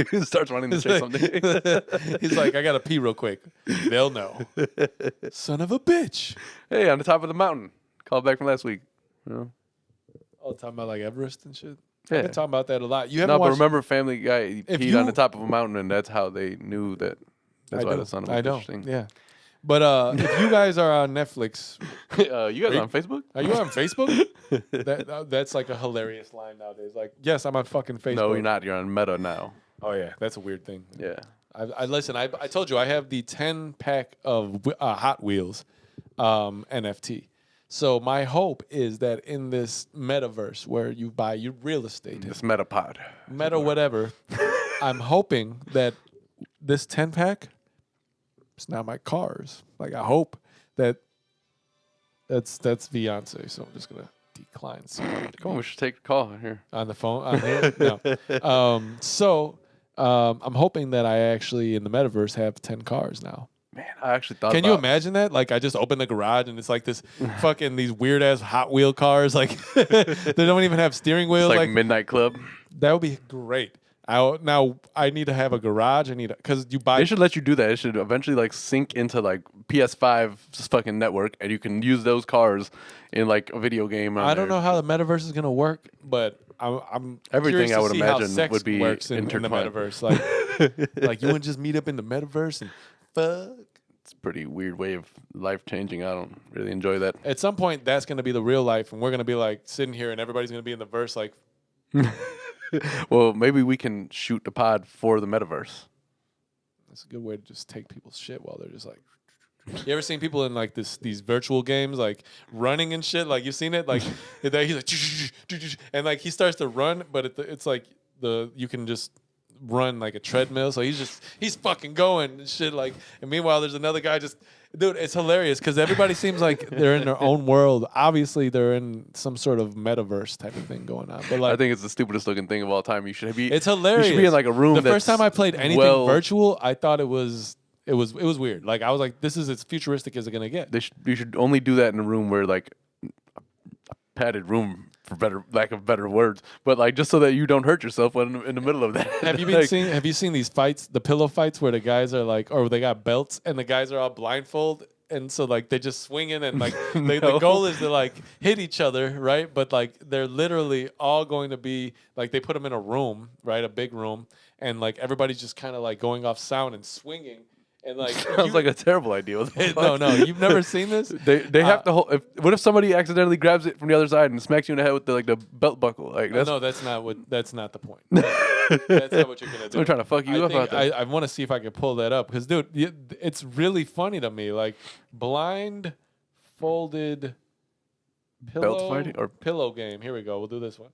he starts running to chase something. He's like, I gotta pee real quick. They'll know. Son of a bitch. Hey, on the top of the mountain. Call back from last week. You know? Oh, talking about like Everest and shit. Yeah. I've been talking about that a lot. You haven't but remember Family Guy peed on the top of a mountain, and that's how they knew that. That's why the son of a bitch thing. Yeah. But if you guys are on Netflix, you guys on Facebook? Are you on Facebook? That's like a hilarious line nowadays. Like, yes, I'm on fucking Facebook. No, you're not. You're on Meta now. Oh yeah, that's a weird thing. Yeah. I listen. I told you I have the 10-pack of Hot Wheels NFT. So my hope is that in this metaverse where you buy your real estate, this Metapod, meta whatever, I'm hoping that this 10-pack. It's not my cars. Like I hope that's Beyonce. So I'm just gonna decline. Come on, we should take a call here on the phone. On here? No. I'm hoping that I actually in the metaverse have 10 cars now. Man, I actually thought. Can you imagine that? Like, I just open the garage and it's like this fucking these weird ass Hot Wheel cars. Like, they don't even have steering wheels. It's like Midnight Club. That would be great. Now I need to have a garage. Because you buy. They should let you do that. It should eventually like sync into like PS5's fucking network, and you can use those cars in like a video game. I don't know how the metaverse is gonna work, but I'm everything I would imagine would be works in the metaverse. Like you wouldn't just meet up in the metaverse and fuck. It's a pretty weird way of life changing. I don't really enjoy that. At some point, that's gonna be the real life, and we're gonna be like sitting here, and everybody's gonna be in the verse like. Well, maybe we can shoot the pod for the metaverse. That's a good way to just take people's shit while they're just like. You ever seen people in like these virtual games like running and shit? Like, you've seen it? Like he's like and like he starts to run, but it's like you can just run like a treadmill. So he's fucking going and shit. Like, and meanwhile there's another guy just. Dude, it's hilarious because everybody seems like they're in their own world. Obviously, they're in some sort of metaverse type of thing going on. But like, I think it's the stupidest looking thing of all time. You should be. It's hilarious. You should be in like a room. The first time I played anything virtual, I thought it was weird. Like, I was like, this is as futuristic as it's gonna get. You should only do that in a room where like a padded room. For lack of better words, but like just so that you don't hurt yourself when in the middle of that. Have you seen these fights, the pillow fights, where the guys are like, or they got belts and the guys are all blindfold, and so like they're just swinging and like the goal is to like hit each other, right? But like they're literally all going to be like they put them in a room, right, a big room, and like everybody's just kind of like going off sound and swinging. And like sounds like a terrible idea. No, you've never seen this. They have to hold. What if somebody accidentally grabs it from the other side and smacks you in the head with the belt buckle? Like that's that's not the point. That's not what you're gonna do. I'm trying to fuck you up out there. I want to see if I can pull that up because, dude, it's really funny to me. Like blindfolded belt fighting or pillow game. Here we go. We'll do this one.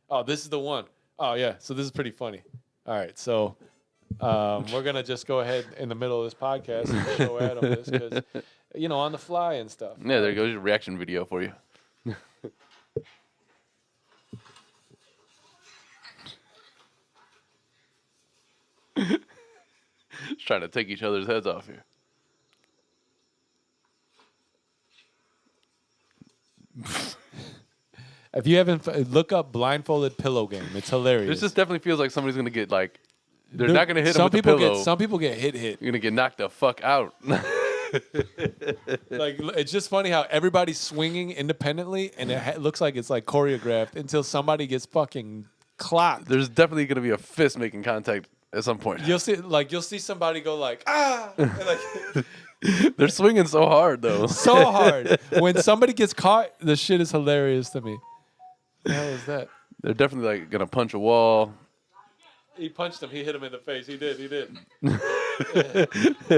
Oh, this is the one. Oh yeah. So this is pretty funny. All right. So. We're gonna just go ahead in the middle of this podcast and show Adam this because, on the fly and stuff. Yeah, there goes your reaction video for you. Just trying to take each other's heads off here. If you haven't, look up blindfolded pillow game. It's hilarious. This just definitely feels like somebody's gonna get like. They're not going to hit him with the pillow. Some people get hit. You're going to get knocked the fuck out. Like, it's just funny how everybody's swinging independently, and it looks like it's like choreographed until somebody gets fucking clocked. There's definitely going to be a fist making contact at some point. You'll see somebody go like, ah! And like, they're swinging so hard, though. So hard. When somebody gets caught, the shit is hilarious to me. What the hell is that? They're definitely like going to punch a wall. He punched him. He hit him in the face. He did.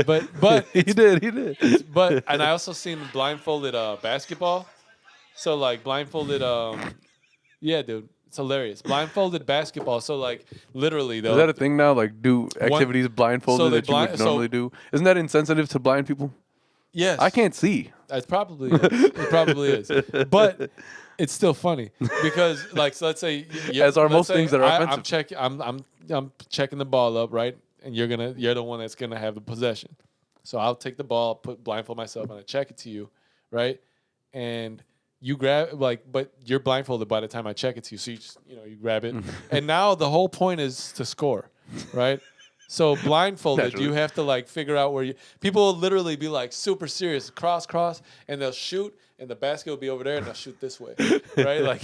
But he did. But and I also seen blindfolded basketball. So like blindfolded, yeah, dude, it's hilarious. Blindfolded basketball. So like literally though. Is that a thing now? Like do activities blindfolded that you would normally do? Isn't that insensitive to blind people? Yes. I can't see. It probably is. But it's still funny because, like, so let's say, as are most things that are offensive. I'm checking the ball up, right, and you're the one that's gonna have the possession. So I'll take the ball, blindfold myself, and I check it to you, right, and you grab but you're blindfolded by the time I check it to you, so you just you grab it, and now the whole point is to score, right. So blindfolded, Naturally. you have to like figure out where people will literally be like super serious, cross, and they'll shoot, and the basket will be over there, and they'll shoot this way, right? Like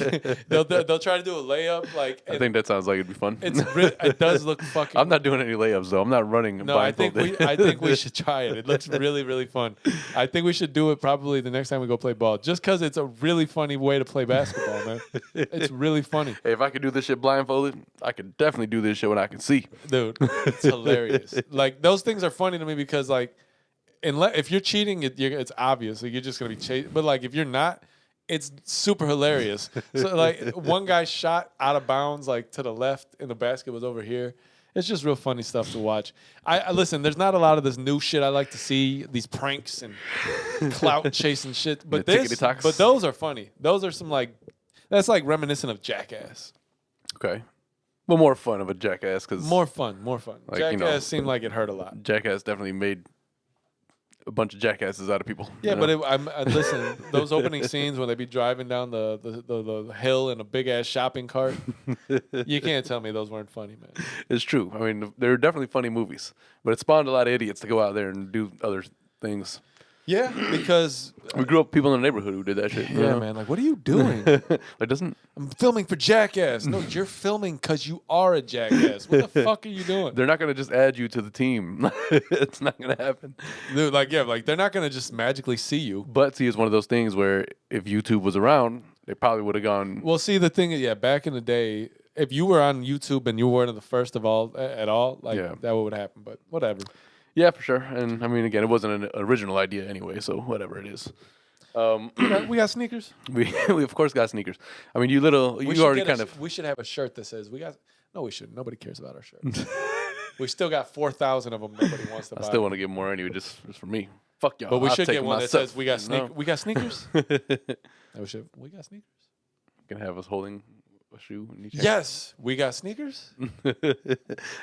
they'll try to do a layup. Like I think that sounds like it'd be fun. It does look fucking. I'm not doing any layups though. I'm not running. No, I think we should try it. It looks really really fun. I think we should do it probably the next time we go play ball, just because it's a really funny way to play basketball, man. It's really funny. Hey, if I could do this shit blindfolded, I could definitely do this shit when I can see. Dude, it's hilarious. Like those things are funny to me because like. If you're cheating, it's obvious. Like, you're just gonna be chasing. But like if you're not, it's super hilarious. So like one guy shot out of bounds, like to the left, and the basket was over here. It's just real funny stuff to watch. I listen. There's not a lot of this new shit I like to see. These pranks and clout chasing shit. But those are funny. Those are that's like reminiscent of Jackass. Okay. Well, more fun of a Jackass because more fun. Like, Jackass seemed like it hurt a lot. Jackass definitely made a bunch of jackasses out of people. Yeah, you know? but listen. Those opening scenes when they be driving down the hill in a big ass shopping cart, you can't tell me those weren't funny, man. It's true. I mean, they're definitely funny movies, but it spawned a lot of idiots to go out there and do other things. Yeah, because We grew up people in the neighborhood who did that shit. yeah, man. Like, what are you doing? Like, doesn't I'm filming for Jackass. No, you're filming because you are a jackass. What the fuck are you doing? they're not gonna just add you to the team? It's not gonna happen. Dude, like, yeah, like they're not gonna just magically see you. But see, it's one of those things where if YouTube was around, they probably would have gone. Well, see, the thing is, yeah, back in the day, if you were on YouTube and you weren't the first of all at all, like Yeah. that would happen. But whatever. Yeah, for sure. And I mean, again, it wasn't an original idea anyway, so whatever it is. We got sneakers. We of course got sneakers. I mean, you We should already get kind of. We should have a shirt that says we got. No, we shouldn't. Nobody cares about our shirt. We still got 4,000 of them. Nobody wants to buy. I still want to get more anyway, just for me. Fuck y'all. But we I'll should take get one that myself, says we got you know? we got sneakers. We got sneakers. Can have us holding a shoe in each hand. Yes, we got sneakers.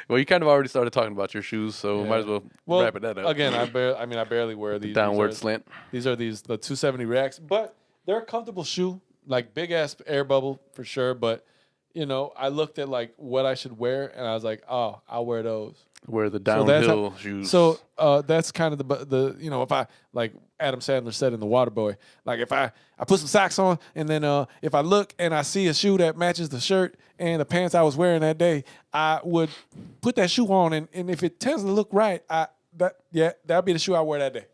Well, you kind of already started talking about your shoes, so Yeah. might as well, Well, wrap it that up. again, I barely wear these. Downward these are, slant. These are the 270 Reacts, but they're a comfortable shoe, like big ass air bubble for sure. But you know, I looked at like what I should wear, and I was like, oh, I'll wear those. Wear the So that's downhill shoes. So that's kind of the you know, if I like Adam Sandler said in The Waterboy, like if I put some socks on and then if I look and I see a shoe that matches the shirt and the pants I was wearing that day, I would put that shoe on and if it tends to look right, that'd be the shoe I wear that day.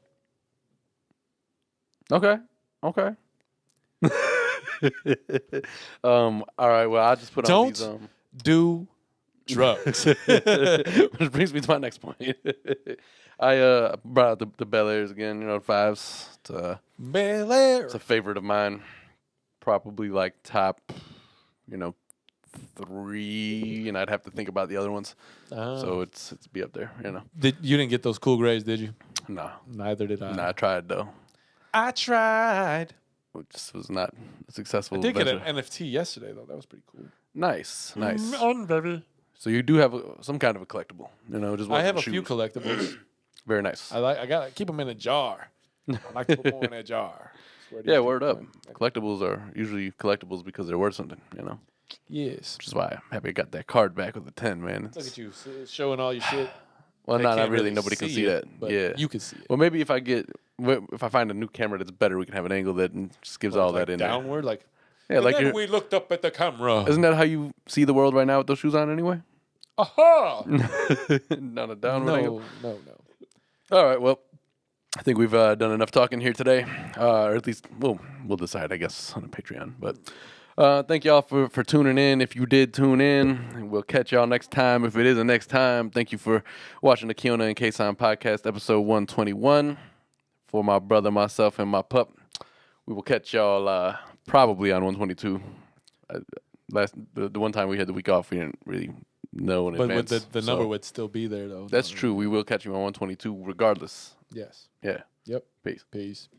Okay. All right. Well, I just put on these. Don't do drugs. Which brings me to my next point. I brought out the Bel Airs again. You know, fives. Bel Air. It's a favorite of mine. Probably like top, you know, 3, and I'd have to think about the other ones. So it's be up there. You know. You didn't get those cool grades, did you? No. Neither did I. Nah, I tried though. I tried. Which was not a successful. I did get venture. an NFT yesterday though. That was pretty cool. Nice. On baby. So you do have some kind of a collectible, you know? Just I have a shoes. few collectibles. Very nice. I gotta keep them in a jar. I like to put more in that jar. Yeah, word up. Collectibles are usually collectibles because they're worth something, you know? Yes. Which is why I'm happy I got that card back with the 10, man. Look at you showing all your shit. Well, They not can't really. really Nobody can see see it, that. but Yeah. you can see it. Well, maybe if I find a new camera that's better, we can have an angle that just gives all Like that in downward, like there. Yeah, and like then we looked up at the camera. isn't that how you see the world right now with those shoes on anyway? Aha! Not a downward angle. No. All right, well, I think we've done enough talking here today, or at least we'll decide, I guess, on a Patreon. But thank y'all for tuning in. If you did tune in, we'll catch y'all next time. If it is the next time, thank you for watching the Kiona and Kasson podcast, episode 121. For my brother, myself, and my pup, we will catch y'all probably on 122. The one time we had the week off, we didn't really know in advance. But the number would still be there though. That's true. We will catch you on 122 regardless. Yes. Yeah. Yep. Peace. Peace.